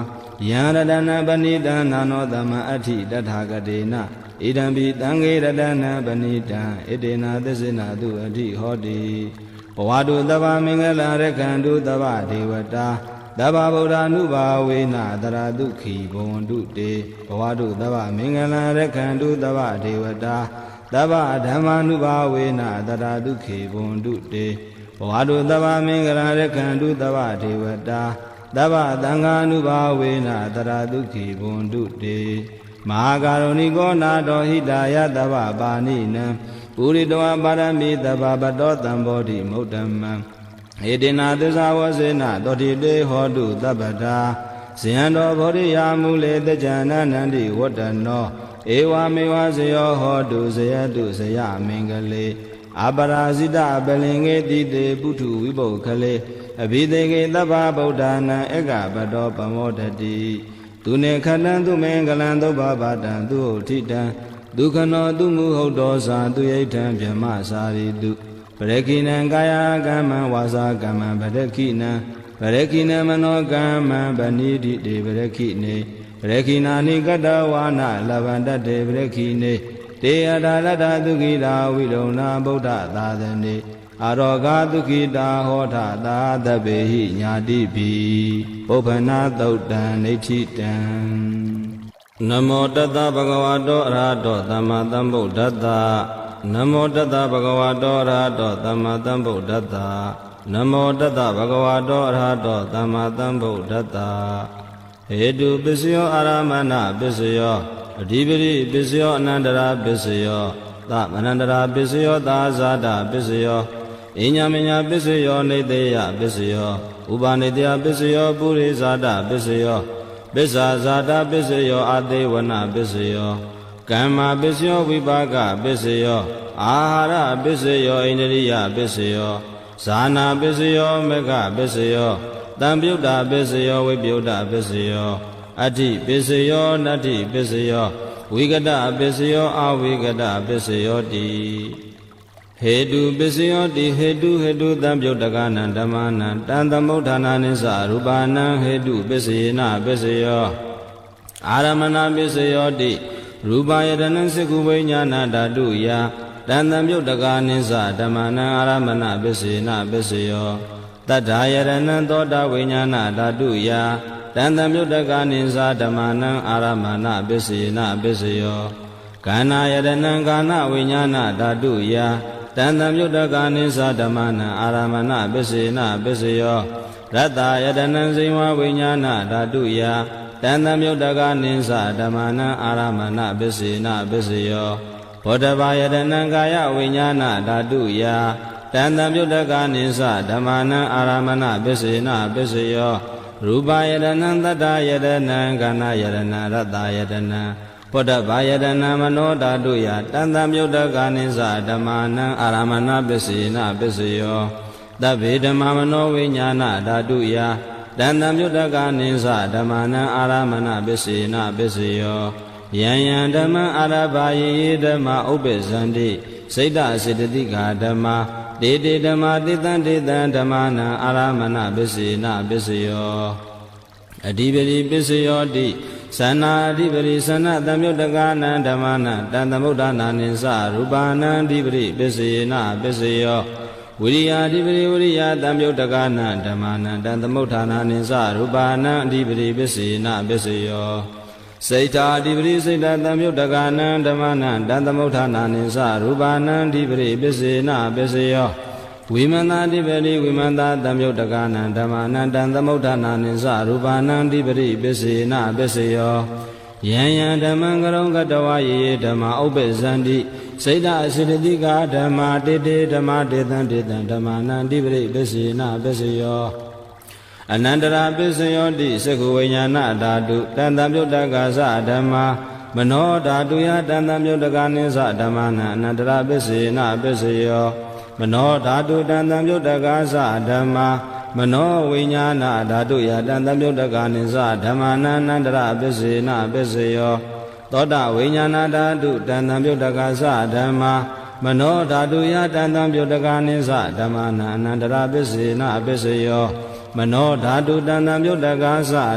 ယံရတနာပဏိတံနာနောသမအဋ္ဌိတထာဂတေနဣဒံပိတံဃေရတနာပဏိတံဣတေနာသစ္စေနာသူအဋ္ဌိဟောတိဘဝတုသဗ္ဗမင်္ဂလာရကံတုသဗ္ဗဒေဝတာသဗ္ဗဗုဒ္ဓ ानु ဘာဝေနတရာတုခိဘဝန္တုတေဘဝတုသဗ္ဗမင်္ဂလာရကံတုသဗ္ဗဒေဝတာသဗ္ဗဓမ္မာနုဘာဝေနတရာတုခိဘဝန္တုတေဘဝတုသဗ္ဗမင်္ဂလာရကံတုသဗ္ဗဒေဝတာသဗ္ဗသံဃာနုဘာဝေနတရာတုခိဘဝန္တုတေမဟာကာရုဏိကောနာတောဟိတာယသဗ္ဗပါဏိနံပုရိတောပါရမိသဗ္ဗပတောတံဘောဓိမုဒ္ဓမံဧတေနာသစ္စာဝစေနတောတိတေဟောတုသဗ္ဗတာဇယံတော်ဘောဓိယာမူလေတကြနန္တိဝတ္တနောဧဝမေဝဇယောဟောတုဇယတုဇယမင်္ဂလေအပရာဇိတပလင်္ကေတိတေပုထုဝိပုခလေအဘိသေကေသဗ္ဗဗုဒ္ဓနာဧကပတောပမောတတိသူနေခတံသူမင်္ဂလံသုဘဘာတံသူဥထိတံဒုက္ခနောသူမုဟုတ်တော်သာသူယိဋ္ဌံဗြဟ္မစာရိတုပရခိနံကာယကမ္မံဝါစာကမ္မံပရခိနံပရခိနံမနောကမ္မံဗဏိတိတေပရခိနေပရခိနာနိကတဝါနလဗန္တတေပရခိနေတေအတာလတ္တသုခိတာဝိလုံနာဗုဒ္ဓသာသနေအာရောဂသုခိတာဟောထသာသဗ္ဗေဟိညာတိပိပုပ္ပနာသုတ်တံနေဋ္ဌိတံနမောတတ္တဗဂဝတောအရဟတောသမ္မာသမ္ဗုဒ္ဓတ္တနမောတတ္တဗဂဝတောအရဟတောသမ္မာသမ္ဗုဒ္ဓတ္တနမောတတ္တဗဂဝတောအရဟတောသမ္မာသမ္ဗုဒ္ဓတ္တဟေတုပစ္စယောအာရမဏပစ္စယောအဓိပတိပစ္စယောအနန္တရာပစ္စယောသမနန္တရာပစ္စယောသာဇာတပစ္စယောအညမညာပစ္စယောနေတေယပစ္စယောဥပါနေတယပစ္စယောပုရိဇာတပစ္စယောပစ္စာဇာတပစ္စယောအသေးဝနပစ္စယောကမ္မပစ္စယောဝိပါကပစ္စယောအာဟာရပစ္စယောဣန္ဒြိယပစ္စယောဇာနာပစ္စယောမေဃပစ္စယောတံပြုတ်တာပစ္စယောဝိပယုတ်တာပစ္စယောအဋ္ဌိပစ္စယောနတ္ထိပစ္စယောဝိကတပစ္စယောအဝိကတပစ္စယောတိဟေတုပစ္စယောတိဟေတုတံပြုတ်တကနံဓမ္မနံတံသမုဋ္ဌာနာနိသရူပနံဟေတုပစ္စယေနပစ္စယောအာရမဏပစ္စယောတိရူပယတနံစကုဝိညာဏဓာတုယတံသမပြုတ်တကနိသဓမ္မနံအာရမဏပစ္စယေနပစ္စယောတတ္ထာယရဏံသောတာဝိညာဏဓာတုယတံသမပြုတ်တကနိသဓမ္မနံအာရမဏပစ္စယေနပစ္စယောခန္ဓာယရဏံကာဏဝိညာဏဓာတုယတံသမပြုတ်တကနိသဓမ္မနံအာရမဏပစ္စယေနပစ္စယောရတ္တယတနံဇိဝဝိညာဏဓာတုယတံသမပြုတ်တကနိသဓမ္မနံအာရမဏပစ္စယေနပစ္စယောဘောဓဘာယတနံကာယဝိညာဏဓာတုယတံသမပြုတ်တကနိသဓမ္မနံအာရမဏပစ္စယေနပစ္စယောရူပယတနံတတ္တယတနံခန္ဓာယတနံရတ္တယတနံဘောဓဘာယတနံမနောဓာတုယတံသမပြုတ်တကနိသဓမ္မနံအာရမဏပစ္စယေနပစ္စယောသဗ္ဗေဓမ္မမနောဝိညာဏဓာတုယတံသမပြုတ်တကနိသဓမ္မနံအာရမဏပစ္စယေနပစ္စယောယံယံဓမ္မအာရဘာယေဓမ္မဥပ္ပဇန္တိစိတ်တစေတသိကာဓမ္မတေတေဓမ္မတေတံဓမ္မနံအာရမဏပစ္စယေနပစ္စယောအဓိပတိပစ္စယောတိသနာအဓိပတိသနသံယုတ်တကနံဓမ္မနံတံသမုဋ္ဌာနာနိသရူပနံအဓိပတိပစ္စယေနပစ္စယောဝိရိယအဓိပတိဝိရိယသံယုတ်တကနံဓမ္မနံတံသမုဋ္ဌာနာနိသရူပနံအဓိပတိပစ္စယေနပစ္စယောစိတ်တာအဓိပတိစိတ်တသံယုတ်တကနံဓမ္မနံတံသမုဋ္ဌာနာနိသရူပနံအဓိပတိပစ္စယေနပစ္စယောဝိမန္တာအဓိပတိဝိမန္တာသံယုတ်တကနံဓမ္မနံတံသမုဋ္ဌာနာနိသရူပနံအဓိပတိပစ္စယေနပစ္စယောယံယံဓမ္မံကရုံကတဝယေဓမ္မဥပ္ပဇန္တိစိတ်တအစေတသိကာဓမ္မတေတေဓမ္မတေတံဓမ္မနံအဓိပတိပစ္စယေနပစ္စယောအနန္တရာပစ္စယောတိစကုဝိညာဏဓာတုတံသမပြုတ်တကသဓမ္မမနောဓာတုယတံသမပြုတ်တကနိသဓမ္မနံအနန္တရာပစ္စယေနပစ္စယောမနောဓာတုတံသမပြုတ်တကသဓမ္မမနောဝိညာဏဓာတုယတံသမပြုတ်တကနိသဓမ္မနံအနန္တရာပစ္စယေနပစ္စယော သောတာဝိညာဏဓာတုတန်တံပြုတ်တကသဓမ္မာမနောဓာတုယတန်တံပြုတ်တကနိသဓမ္မာနာအနန္တရာပစ္စေနပစ္စယောမနောဓာတုတန်တံပြုတ်တက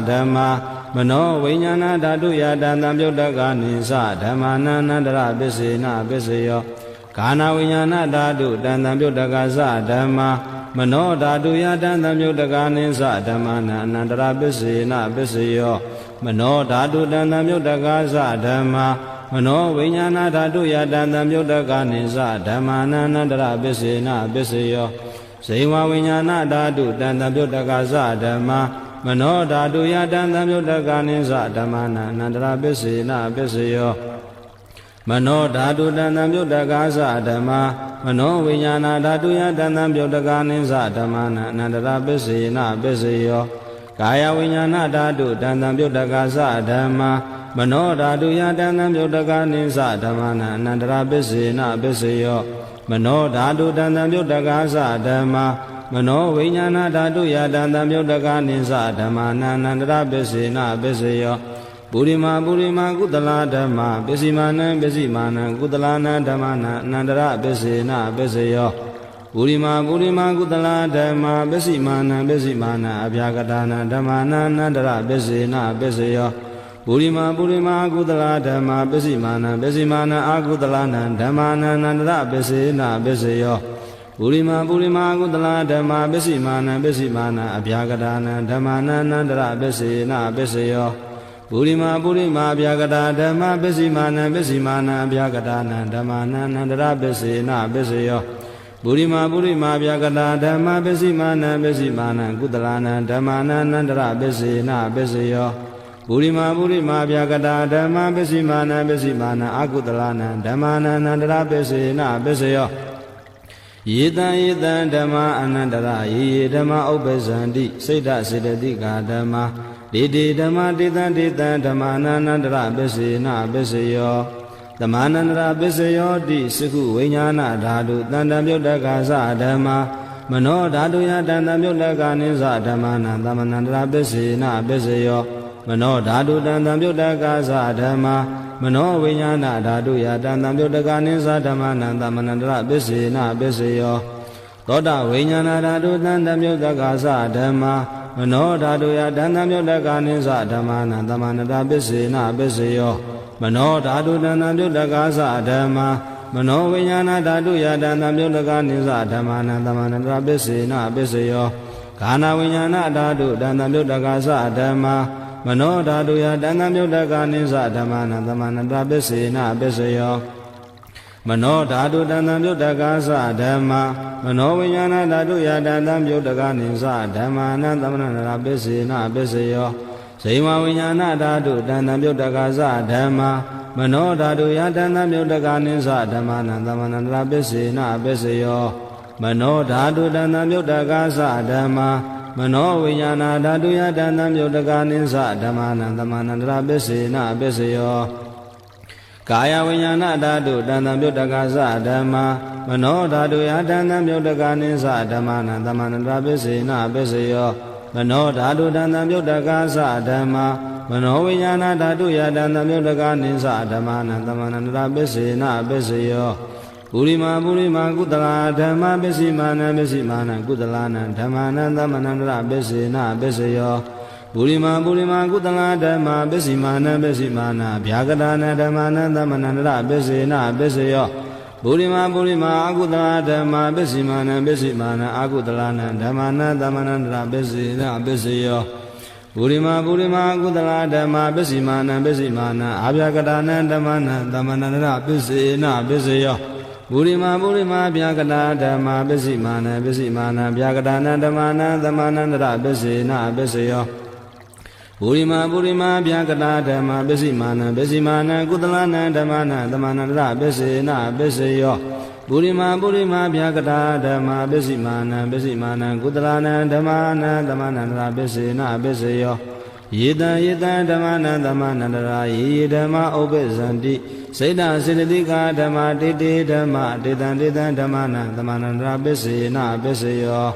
သဓမ္မာမနောဝိညာဏဓာတုယတန်တံပြုတ်တကနိသဓမ္မာနာအနန္တရာပစ္စေနပစ္စယောခန္ဓာဝိညာဏဓာတုတန်တံပြုတ်တကသဓမ္မာမနောဓာတုယတန်တံပြုတ်တကနိသဓမ္မာနာအနန္တရာပစ္စေနပစ္စယောမနောဓာတုတန်တံပြုတ်တကသဓမ္မာမနောဝိညာဏဓာတုယတန်တံပြုတ်တကနိသဓမ္မာနာအနန္တရာပစ္စေနပစ္စယောဇေဝဝိညာဏဓာတုတန်တံပြုတ်တကသဓမ္မာမနောဓာတုယတန်တံပြုတ်တကနိသဓမ္မာနာအနန္တရာပစ္စေနပစ္စယောမနောဓာတုတန်တံပြုတ်တကသဓမ္မာမနောဝိညာဏဓာတုယတန်တံပြုတ်တကနိသဓမ္မာနာအနန္တရာပစ္စေနပစ္စယောကာယဝိညာဏဓာတုတန်တံပြုတ်တကသဓမ္မာမနောဓာတုယတန်တံပြုတ်တကနိသဓမ္မာနာအနန္တရာပစ္စေနပစ္စယောမနောဓာတုတန်တံပြုတ်တကသဓမ္မာမနောဝိညာဏဓာတုယတန်တံပြုတ်တကနိသဓမ္မာနာအနန္တရာပစ္စေနပစ္စယောပုရိမာကုသလဓမ္မာပစ္စည်းမာနံကုသလနာဓမ္မာနာအနန္တရာပစ္စေနပစ္စယောပုရိမာကုသလဓမ္မာပစ္စည်းမာနံအဗျာကတာနာဓမ္မာနာအနန္တရာပစ္စေနပစ္စယောပုရိမာကုသလဓမ္မာပစ္စည်းမာနံအာကုသလနာဓမ္မာနာအနန္တရာပစ္စေနပစ္စယောပုရိမာကုသလဓမ္မာပစ္စည်းမာနံအဗျာကတာနာဓမ္မာနာအနန္တရာပစ္စေနပစ္စယောပုရိမာဗျာကတာဓမ္မာပစ္စည်းမာနံအဗျာကတာနာဓမ္မာနာအနန္တရာပစ္စေနပစ္စယောပုရိမာဗျာကတာဓမ္မာပစ္စည်းမာနံကုသလနာဓမ္မာနာအနန္တရာပစ္စေနပစ္စယောပုရိမာဗျာကတာဓမ္မာပစ္စည်းမာနံအာကုသလနာဓမ္မာနာအနန္တရာပစ္စေနပစ္စယောယေတံဓမ္မာအနန္တရာယေဓမ္မာဥပ္ပဇန္တိစိတ်ဓစေတသိကာဓမ္မာဒေတိဓမ္မာဒေတံဓမ္မာနာအနန္တရာပစ္စေနပစ္စယောဓမ္မာနန္တရာပစ္စယောတိစကုဝိညာဏဓာတုတန်တံပြုတ်တကသဓမ္မာမနောဓာတုယတန်တံပြုတ်တကနိသဓမ္မာနာသမ္မနန္တရာပစ္စေနပစ္စယောမနောဓာတုတန်တံပြုတ်တကသဓမ္မာမနောဝိညာဏဓာတုယတန်တံပြုတ်တကနိသဓမ္မာနာသမ္မနန္တရာပစ္စေနပစ္စယောသောတာဝိညာဏဓာတုတန်တံပြုတ်တကသဓမ္မာမနောဓာတုယတန်တံပြုတ်တကနိသဓမ္မာနာသမ္မနန္တရာပစ္စေနပစ္စယောမနောဓာတုတန်တံပြုတ်တကသဓမ္မာမနောဝိညာဏဓာတုယတန်တံပြုတ်တကနိသဓမ္မာနာသမ္မနန္တရာပစ္စေနပစ္စယောခန္ဓာဝိညာဏဓာတုတန်တံပြုတ်တကသဓမ္မာမနောဓာတုယတန်တံပြုတ်တကနိသဓမ္မာနာသမ္မနန္တရာပစ္စေနပစ္စယောမနောဓာတုတန်တံပြုတ်တကသဓမ္မာမနောဝိညာဏဓာတုယတန်တံပြုတ်တကနိသဓမ္မာနာသမ္မနန္တရာပစ္စေနပစ္စယောဇေဝဝိညာဏဓာတုတန်တံပြုတ်တကသဓမ္မာမနောဓာတုယတန်တံပြုတ်တကနိသဓမ္မာနာသမ္မနန္တရာပစ္စေနပစ္စယောမနောဓာတုတန်တံပြုတ်တကသဓမ္မာမနောဝိညာဏဓာတုယတန်တံပြုတ်တကနိသဓမ္မာနာသမ္မနန္တရာပစ္စေနပစ္စယောကာယဝိညာဏဓာတုတန်တံပြုတ်တကသဓမ္မာမနောဓာတုယတန်တံပြုတ်တကနိသဓမ္မာနာသမ္မနန္တရာပစ္စေနပစ္စယောမနောဓာတုတန်တံပြုတ်တကသဓမ္မာမနောဝိညာဏဓာတုယတန်တံပြုတ်တကနိသဓမ္မာနာသမ္မနန္တရာပစ္စေနပစ္စယောပုရိမာကုသလဓမ္မာပစ္စည်းမာနံကုသလနာဓမ္မာနာသမ္မနန္တရာပစ္စေနပစ္စယောပုရိမာကုသလဓမ္မာပစ္စည်းမာနဗျာကတာနာဓမ္မာနာသမ္မနန္တရာပစ္စေနပစ္စယောပုရိမာအကုသလဓမ္မာပစ္စည်းမာနအာကုသလနာဓမ္မာနာသမ္မနန္တရာပစ္စေနပစ္စယောပုရိမာအကုသလဓမ္မာပစ္စည်းမာနအာဗျာကတာနာဓမ္မာနာသမ္မနန္တရာပစ္စေနပစ္စယောပုရိမာဗျာကတာဓမ္မာပစ္စည်းမာနဗျာကတာနာဓမ္မာနာသမ္မနန္တရာပစ္စေနပစ္စယောပုရိမာဗျာကတာဓမ္မာပစ္စည်းမာနကုသလနာဓမ္မာနာသမ္မနန္တရာပစ္စေနပစ္စယောပုရိမာဗျာကတာဓမ္မာပစ္စည်းမာနကုသလနာဓမ္မာနာသမ္မနန္တရာပစ္စေနပစ္စယောယေတံဓမ္မာနာသမ္မနန္တရာယေဓမ္မာဥပ္ပဇန္တိစိတ်ဓစေတသိကာဓမ္မာတေတေဓမ္မာတေတံဓမ္မာနာသမ္မနန္တရာပစ္စေနပစ္စယော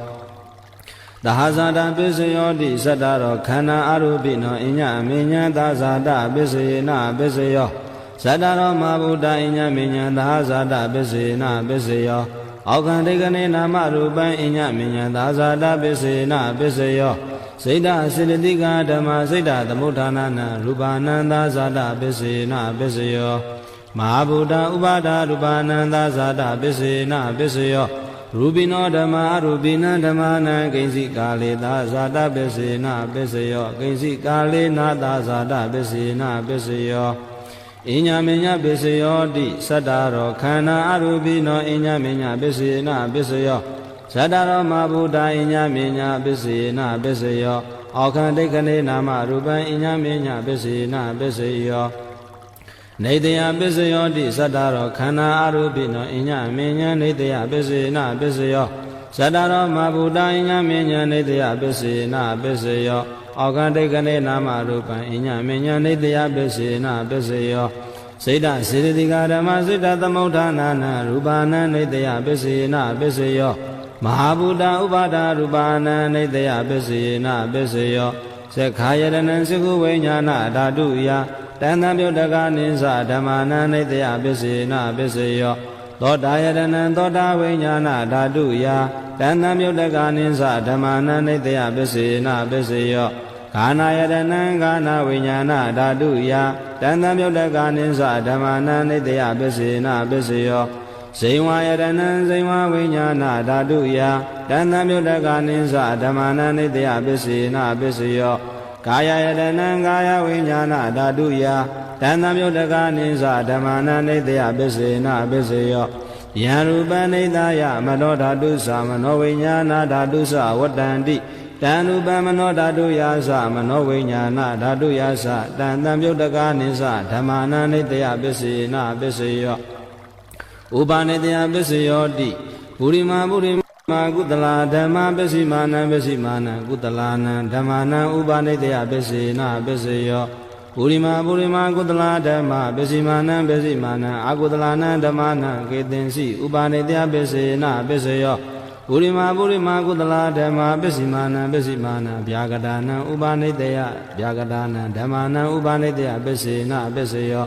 သဟဇာတပစ္စယောတိသတ္တရောခန္ဓာအရူပိနောအညအမေညသာဇာတပစ္စယေနပစ္စယော ဇတ္တရောမဗုဒ္ဓအညမေညာသာဇာတပစ္စေနပစ္စေယောအောက္ခန္တိကနေနာမရူပံအညမေညာသာဇာတပစ္စေနပစ္စေယောစိတ်တစေတသိကဓမ္မစိတ်တသမုဋ္ဌာနနရူပနန္တဇာတပစ္စေနပစ္စေယောမဟာဗုဒ္ဓဥပါဒရူပနန္တဇာတပစ္စေနပစ္စေယောရူပိနောဓမ္မာရူပိနံဓမ္မာနံကိဉ္စိကာလေသာဇာတပစ္စေနပစ္စေယောကိဉ္စိကာလေနာသာဇာတပစ္စေနပစ္စေယောအညမေညပစ္စယောတိသတ္တရောခန္ဓာအရူပိနောအညမေညပစ္စယေနပစ္စယောသတ္တရောမဗုဒ္ဓအညမေညပစ္စယေနပစ္စယောအောက္ခန္တိကနေနာမရူပံအညမေညပစ္စယေနပစ္စယောနေတယပစ္စယောတိသတ္တရောခန္ဓာအရူပိနောအညမေညနေတယပစ္စယေနပစ္စယောသတ္တရောမဗုဒ္ဓအညမေညနေတယပစ္စယေနပစ္စယောအောက္ခန္တိကနေနာမရူပံအညမေညနေတယပစ္စယေနပစ္စယောစိတ်တစေတသိကဓမ္မစိတ်တသမုဋ္ဌာနာနရူပနံနေတယပစ္စယေနပစ္စယောမဟာဗုဒ္ဓဥပါဒရူပနံနေတယပစ္စယေနပစ္စယောသက္ခာယတနံသကုဝိညာဏဓာတုယတန်တံပြုတ်တကနိသဓမ္မာနံနေတယပစ္စယေနပစ္စယောသောတာယတနံသောတာဝိညာဏဓာတုယတန်တံပြုတ်တကနိသဓမ္မာနံနေတယပစ္စယေနပစ္စယောခာနာယတနံခာနာဝိညာဏဓာတုယတန်တံပြုတ်တကနိသဓမ္မာနံနေတယပစ္စယေနပစ္စယောဇိဝယတနံဇိဝဝိညာဏဓာတုယတန်တံပြုတ်တကနိသဓမ္မာနံနေတယပစ္စယေနပစ္စယောကာယယတနံကာယဝိညာဏဓာတုယတန်တံပြုတ်တကနိသဓမ္မာနံနေတယပစ္စယေနပစ္စယောယံရူပနိတယမနောဓာတုသမနောဝိညာဏဓာတုသဝတ္တန္တိတံရူပမနောဓာတုယာသမနောဝိညာဏဓာတုယာသတံတံပြုတ်တကနိသဓမ္မာနံနေတယပစ္စယေနပစ္စယောဥပါနေတယပစ္စယောတိပုရိမာပုရိမာကုတလာဓမ္မပစ္စည်းမာနံပစ္စည်းမာနံကုတလာနံဓမ္မာနံဥပါနေတယပစ္စယေနပစ္စယောပုရိမာပုရိမာကုတလာဓမ္မပစ္စည်းမာနံပစ္စည်းမာနံအကုတလာနံဓမ္မာနံကေတင်စီဥပါနေတယပစ္စယေနပစ္စယောပုရိမာပုရိမာကုတလာဓမ္မပစ္စည်းမာနံပစ္စည်းမာနံဗျာဂတာနံဥပါနေတယဗျာဂတာနံဓမ္မာနံဥပါနေတယပစ္စယေနပစ္စယော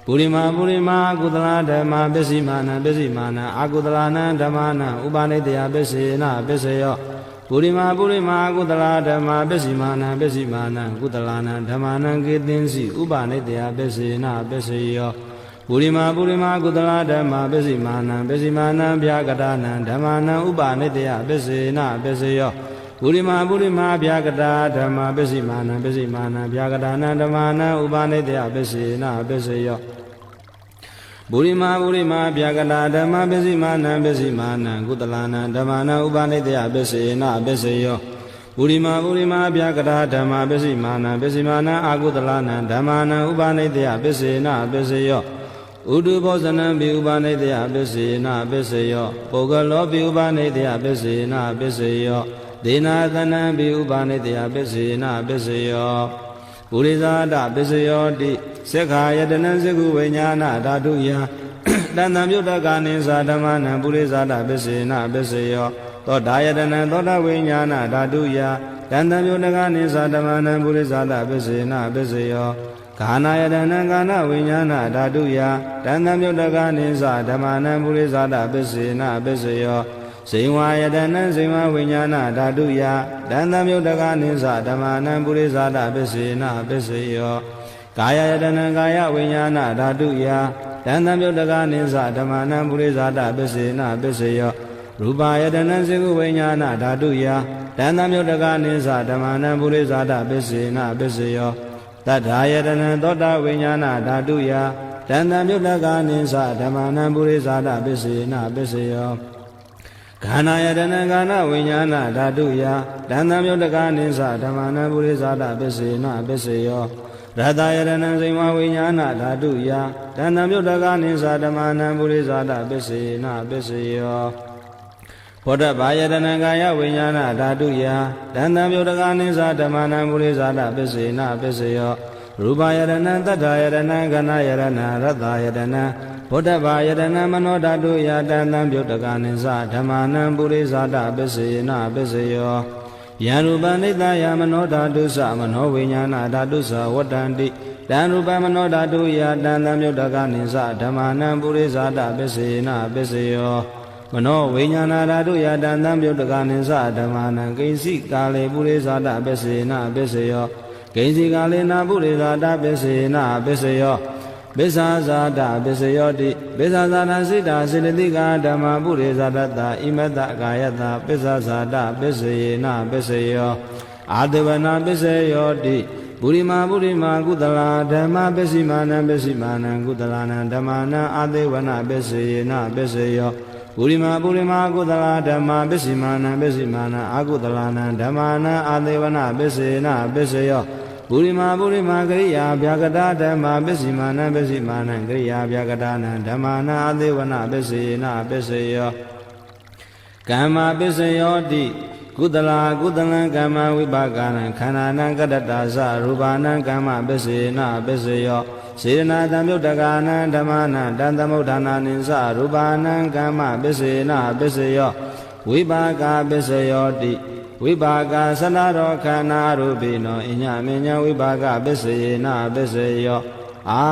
ပုရိမာပုရိမာကုတလာဓမ္မပစ္စည်းမာနံပစ္စည်းမာနံအကုတလာနံဓမ္မာနံဥပါနေတယပစ္စယေနပစ္စယောပုရိမာပုရိမာကုတလာဓမ္မပစ္စည်းမာနံပစ္စည်းမာနံကုတလာနံဓမ္မာနံကေတင်စီဥပါနေတယပစ္စယေနပစ္စယောပုရိမာပုရိမာကုတလာဓမ္မပစ္စည်းမာနံပစ္စည်းမာနံဗျာကတာနံဓမ္မာနံဥပါနေတယပစ္စယေနပစ္စယောပုရိမာပုရိမာဗျာကတာဓမ္မပစ္စည်းမာနံပစ္စည်းမာနံဗျာကတာနံဓမ္မာနံဥပါနေတယပစ္စယေနပစ္စယောပုရိမာပုရိမာဗျာကတာဓမ္မပစ္စည်းမာနံပစ္စည်းမာနံကုတလာနံဓမ္မာနံဥပါနေတယပစ္စယေနပစ္စယောပုရိမာပုရိမာဗျာကတာဓမ္မပစ္စည်းမာနံပစ္စည်းမာနံအာကုတလာနံဓမ္မာနံဥပါနေတယပစ္စယေနပစ္စယောဥဒုဘောဇနံပိဥပါနေတယပစ္စယေနပစ္စယောပုဂ္ဂလောပိဥပါနေတယပစ္စယေနပစ္စယောဒေနာသနံပိဥပါနေတယပစ္စယေနပစ္စယောပုရိဇာတပစ္စယောတိသက္ခာယတနံသကုဝိညာဏဓာတုယတန်တံပြုတ်တကနိသဓမ္မနံပုရိဇာတပစ္စယေနပစ္စယောသောတာယတနံသောတာဝိညာဏဓာတုယတန်တံပြုတ်တကနိသဓမ္မနံပုရိဇာတပစ္စယေနပစ္စယောခာနာယတနံကာနဝိညာဏဓာတုယတန်တံပြုတ်တကနိသဓမ္မနံပုရိဇာတပစ္စယေနပစ္စယောဇိဝယတနံဇိဝဝိညာဏဓာတုယတန်တံပြုတ်တကနိသဓမ္မနံပုရိဇာတပစ္စယေနပစ္စယောကာယယတနံကာယဝိညာဏဓာတုယတန်တံပြုတ်တကနိသဓမ္မနံပုရိဇာတပစ္စယေနပစ္စယောရူပယတနံစေကုဝိညာဏဓာတုယတန်တံပြုတ်တကနိသဓမ္မနံပုရိဇာတပစ္စယေနပစ္စယောတတ္ထာယတနံသောတာဝိညာဏဓာတုယတန်တံပြုတ်တကနိသဓမ္မနံပုရိဇာတပစ္စယေနပစ္စယောခန္ဓာယတနံခန္ဓာဝိညာဏဓာတုယတန်တံပြုတ်တကနိသဓမ္မနံပုရိဇာတပစ္စယေနပစ္စယောရတယတနံဇိဝဝိညာဏဓာတုယတန်တံပြုတ်တကနိသဓမ္မနံပုရိဇာတပစ္စယေနပစ္စယောဘောဓဘာယတနံကာယဝိညာဏဓာတုယတန်တံပြုတ်တကနိသဓမ္မနံပုရိဇာတပစ္စယေနပစ္စယောရူပယတနံတတ္ထာယတနံခန္ဓာယတနံရတယတနံဘောဓဘာယတနံမနောဓာတုယတန်တံပြုတ်တကနိသဓမ္မနံပုရိဇာတပစ္စယေနပစ္စယောယံရူပနိတယမနောဓာတုသမနောဝိညာဏဓာတုသဝတ္တန္တိတ တံရူပမနောဓာတုယတံသံမြုတ္တကနိသဓမ္မာနံပုရိသတာပစ္စေနပစ္စယောမနောဝိညာဏဓာတုယတံသံမြုတ္တကနိသဓမ္မာနံကိဉ္စီကာလေပုရိသတာပစ္စေနပစ္စယောကိဉ္စီကာလေနာပုရိသတာပစ္စေနပစ္စယောပစ္ဆာဇာတပစ္စယောတိပစ္ဆာဇာတစိတ္တစေတသိကဓမ္မပုရိသတတဣမတ္တကာယတပစ္ဆာဇာတပစ္စေနပစ္စယောအာတဝနာပစ္စယောတိပုရိမာကုသလာဓမ္မပစ္စည်းမာနံကုသလာနံဓမ္မာနံအာတေဝနာပစ္စယေနပစ္စယောပုရိမာကုသလာဓမ္မပစ္စည်းမာနံအာကုသလာနံဓမ္မာနံအာတေဝနာပစ္စယေနပစ္စယောပုရိမာကရိယာဗျာကတာဓမ္မပစ္စည်းမာနံကရိယာဗျာကတာနံဓမ္မာနံအာတေဝနာပစ္စယေနပစ္စယောကမ္မပစ္စယောတိကုသလံကမ္မဝိပါကနံခန္ဓာနံကတ္တတာသရူပနံကမ္မပစ္စေနပစ္စယောစေရနာတံမြုတ္တကာနံဓမ္မနံတံသမုဋ္ဌာနာနိသရူပနံကမ္မပစ္စေနပစ္စယောဝိပါကပစ္စယောတိဝိပါကသနရောခန္ဓာရူပိနောအညမညဝိပါကပစ္စေနပစ္စယောအာ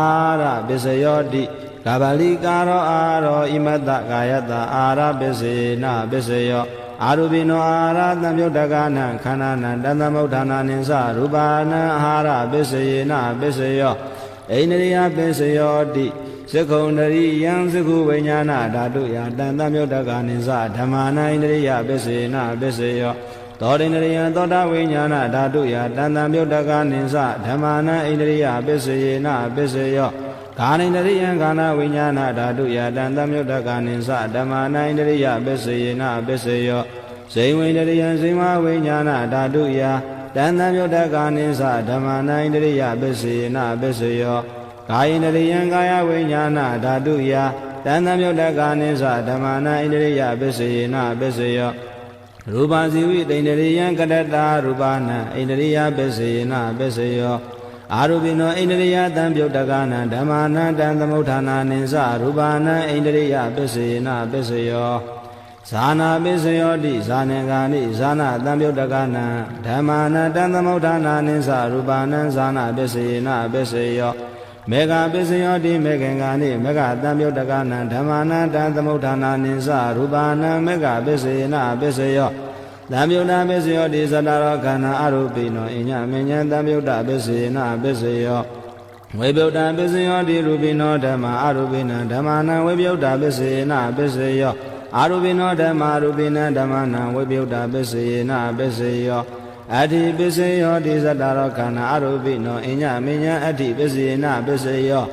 ရပစ္စယောတိကဗလိကာရောအာရောဣမတ္တကာယတအာရပစ္စေနပစ္စယောအာရုပိနောအာရသံမြုတ္တကနံခန္ဓာနံတံသမုဋ္ဌာနာနိသရူပနံအာဟာရပစ္စယေနပစ္စယောဣန္ဒြိယပစ္စယောတိသက္ခုံတရိယံသက္ခုဝိညာဏဓာတုယတံသမ္မြုတ္တကနိသဓမ္မာနဣန္ဒြိယပစ္စယေနပစ္စယောသောတိန္ဒြိယံသောတာဝိညာဏဓာတုယတံသမ္မြုတ္တကနိသဓမ္မာနဣန္ဒြိယပစ္စယေနပစ္စယောကာနိန္ဒရိယံကာနဝိညာဏဓာတုယတံသမ္မြုတ္တကနိသဓမ္မာနဣန္ဒြိယပစ္စယေနပစ္စယောဇိဝိန္ဒရိယံဇိမဝိညာဏဓာတုယတံသမ္မြုတ္တကနိသဓမ္မာနဣန္ဒရိယပစ္စယေနပစ္စယောကာယိန္ဒရိယံကာယဝိညာဏဓာတုယတံသမ္မြုတ္တကနိသဓမ္မာနဣန္ဒရိယပစ္စယေနပစ္စယောရူပဇီဝိတ္တန္ဒရိယံကတတ္တာရူပနံဣန္ဒရိယပစ္စယေနပစ္စယောအာရုပိနောဣန္ဒရိယတံပြုတ်တကနံဓမ္မာနံတံသမုဋ္ဌာနာနိသရူပနံဣန္ဒရိယပစ္စယေနပစ္စယောဇာနာပစ္စယောတိဇာနေကာနိဇာနာတံပြုတ်တကနံဓမ္မာနံတံသမုဋ္ဌာနာနိသရူပနံဇာနာပစ္စယေနပစ္စယောမေဃပစ္စယောတိမေခင်ကာနိမေဃတံပြုတ်တကနံဓမ္မာနံတံသမုဋ္ဌာနာနိသရူပနံမေဃပစ္စယေနပစ္စယောသံယုတ်တာပစ္စယောတိသတ္တရောခန္ဓာအရူပိနောအညမဉ္ဇံသံယုတ်တာပစ္စယေနပစ္စယောဝိပယုတ်တာပစ္စယောတိရူပိနောဓမ္မာအရူပိနံဓမ္မာနံဝိပယုတ်တာပစ္စယေနပစ္စယောအာရူပိနောဓမ္မာရူပိနံဓမ္မာနံဝိပယုတ်တာပစ္စယေနပစ္စယောအတ္တိပစ္စယောတိသတ္တရောခန္ဓာအရူပိနောအညမဉ္ဇံအတ္တိပစ္စယေနပစ္စယော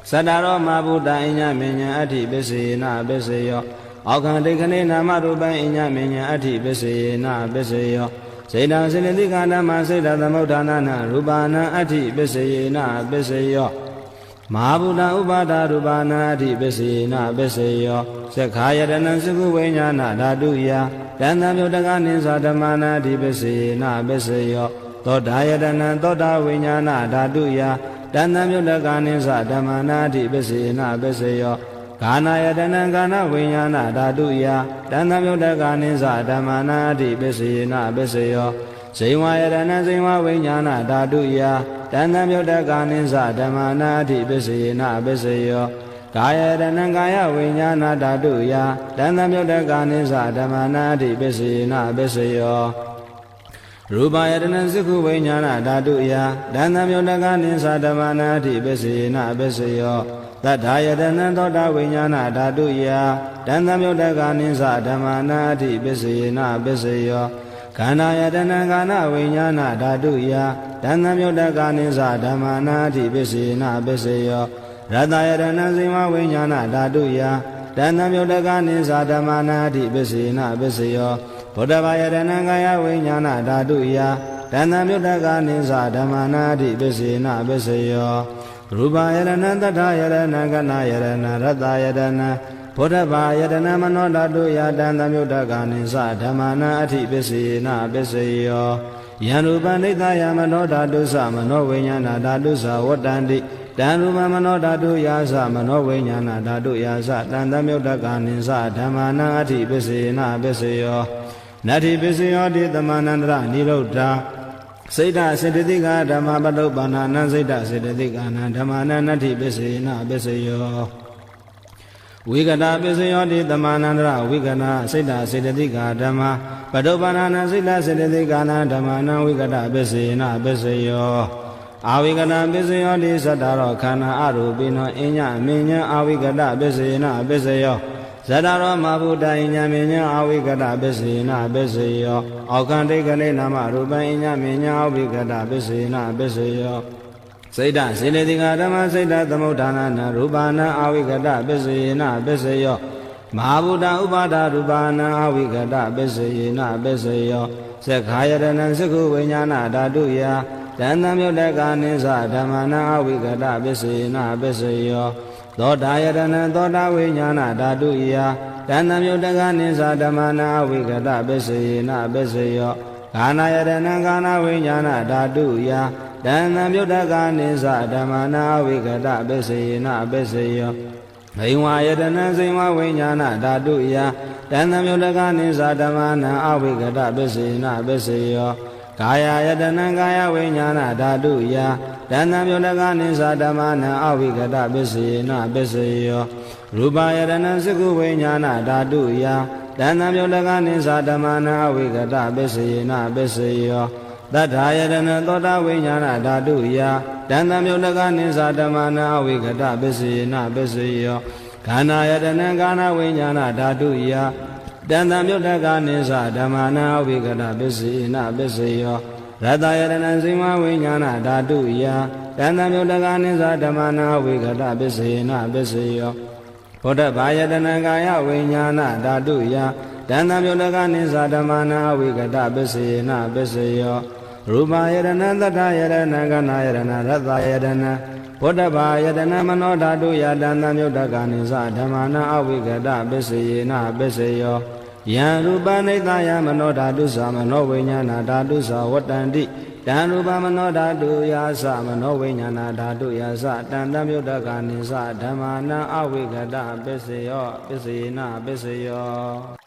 သတ္တရောမဘုဒ္ဓအညမဉ္ဇံအတ္တိပစ္စယေနပစ္စယောအောက်ခံဒိဋ္ဌိနာမရူပံအညမဉ္ဇံအတ္တိပစ္စယေနပစ္စယောစေတံစေတသိကဓမ္မစေတသမုဋ္ဌာနာနရူပနံအတ္တိပစ္စယေနပစ္စယောမဟာဗုဒ္ဓဥပါဒရူပနာအတ္တိပစ္စယေနပစ္စယောသက္ခာယတနံသကုဝိညာဏဓာတုယတံသံယုတ်တကနိသဓမ္မာနာအတ္တိပစ္စယေနပစ္စယောသောတာယတနံသောတာဝိညာဏဓာတုယတံသံယုတ်တကနိသဓမ္မာနာအတ္တိပစ္စယေနပစ္စယောကာနာယတနံကာနဝိညာဏဓာတုယတံသံယုတ်တကနိသဓမ္မာနာအတ္တိပစ္စယေနပစ္စယောဇိဝယတနံဇိဝဝိညာဏဓာတုယတံသံယုတ်တကနိသဓမ္မာနာအတ္တိပစ္စယေနပစ္စယောကာယတနံကာယဝိညာဏဓာတုယတံသံယုတ်တကနိသဓမ္မာနာအတ္တိပစ္စယေနပစ္စယောရူပယတနံသက္ခုဝိညာဏဓာတုယတံသံယုတ်တကနိသဓမ္မာနာအတ္တိပစ္စယေနပစ္စယောသတ္ထာယတနံသောတာဝိညာဏဓာတုယတံသံယုတ်တကနိသဓမ္မာနာအတ္တိပစ္စယေနပစ္စယောခန္ဓာယတနံကာနဝိညာဏဓာတုယတံသံယုတ်တကနိသဓမ္မာနာအတ္တိပစ္စယေနပစ္စယောရတယတနံဇိဝဝိညာဏဓာတုယတံသံယုတ်တကနိသဓမ္မာနာအတ္တိပစ္စယေနပစ္စယောဘုဒ္ဓဘာယတနံကာယဝိညာဏဓာတုယတံသံယုတ်တကနိသဓမ္မာနာအတ္တိပစ္စယေနပစ္စယောရူပယတနံတထာယတနံကနာယတနံရတယတနံဘုဒ္ဓဘာယတနံမနောဓာတုယတံသံယုတ်တကနိသဓမ္မာနာအတ္တိပစ္စယေနပစ္စယောယံရူပနိသယမနောဓာတုသမနောဝိညာဏဓာတုသဝတ္တန္တိတံရူပမနောဓာတုယာသမနောဝိညာဏဓာတုယာသတံသံယုတ်တကနိသဓမ္မာနာအတ္တိပစ္စယေနပစ္စယောနတ္ထိပစ္စယောတိသမန္တရနိရုဒ္ဓ စိတ်ဓာစေတသိကဓမ္မပတုပ္ပန္နာနံစိတ်ဓာစေတသိကနာဓမ္မနာနတ္ထိပစ္စေနပစ္စယောဝိကတပစ္စယောတိတမန္တရဝိကနာစိတ်ဓာစေတသိကဓမ္မပတုပ္ပန္နာနံစိတ်ဓာစေတသိကနာဓမ္မနာဝိကတပစ္စေနပစ္စယောအာဝိကတပစ္စယောတိသတ္တရောခန္ဓာအရူပိနောအညမင်းညာအာဝိကတပစ္စေနပစ္စယောဇတရောမဘုဒ္ဓအညမင်းညာအာဝိကတပစ္စေနပစ္စယောအောခန္တိကလေးနာမရူပံအညမင်းညာအာဝိကတပစ္စေနပစ္စယောစိတ်ဓာစေတသိကဓမ္မစိတ်ဓာသမုဋ္ဌာနာနရူပနာအာဝိကတပစ္စေနပစ္စယောမဟာဗုဒ္ဓဥပါဒရူပနာအာဝိကတပစ္စေနပစ္စယောသက္ခာယတနံသက္ခုဝိညာဏဓာတုယတန်တံမြုတ်တကနိသဓမ္မနာအာဝိကတပစ္စေနပစ္စယောသောတာယတနံသောတာဝိညာဏဓာတုယတန်တံမြုတ်တကနိသဓမ္မနာအာဝိကတပစ္စေနပစ္စယောဂာနာယတနံဂာနာဝိညာဏဓာတုယတန်တံမြုတ်တကနိသဓမ္မနာအာဝိကတပစ္စေနပစ္စယောဇိဝယတနံဇိဝဝိညာဏဓာတုယတန်တံမြုတ်တကနိသဓမ္မနာအာဝိကတပစ္စေနပစ္စယောကာယယတနံကာယဝိညာဏဓာတုယတန်တံမြုတ်တကနိသဓမ္မနာအာဝိကတပစ္စေနပစ္စယောရူပယတနံသက္ခုဝိညာဏဓာတုယတန်တံမြုတ်တကနိသဓမ္မနာအာဝိကတပစ္စေနပစ္စယောသတ္ထာယတနံသောတာဝိညာဏဓာတုယတန်တံမြုတ်တကနိသဓမ္မနာအာဝိကတပစ္စေနပစ္စယောခန္ဓာယတနံကာဏဝိညာဏဓာတုယတန်တံမြုတ်တကနိသဓမ္မနာအာဝိကတပစ္စေနပစ္စယောရတယတနံဇိမဝိညာဏဓာတုယတန်တံမြုတ်တကနိသဓမ္မနာအာဝိကတပစ္စေနပစ္စယောဘုဒ္ဓဘာယတနံကာယဝိညာဏဓာတုယတန်တံမြုတ်တကနိသဓမ္မနာအာဝိကတပစ္စေနပစ္စယောရူပယတနံသတ္တယတနံကနာယတနံရတယတနံဘုဒ္ဓဘာယတနံမနောဓာတုယတန်တံမြုတ်တကနိသဓမ္မနာအာဝိကတပစ္စေနပစ္စယောယံရူပနိတယမနောဓာတုသမနောဝိညာဏဓာတုသဝတ္တန္တိတံရူပမနောဓာတုယာသမနောဝိညာဏဓာတုယာသတန်တံမြုတ်တကနိသဓမ္မနာအာဝိကတပစ္စယောပစ္စေနပစ္စယော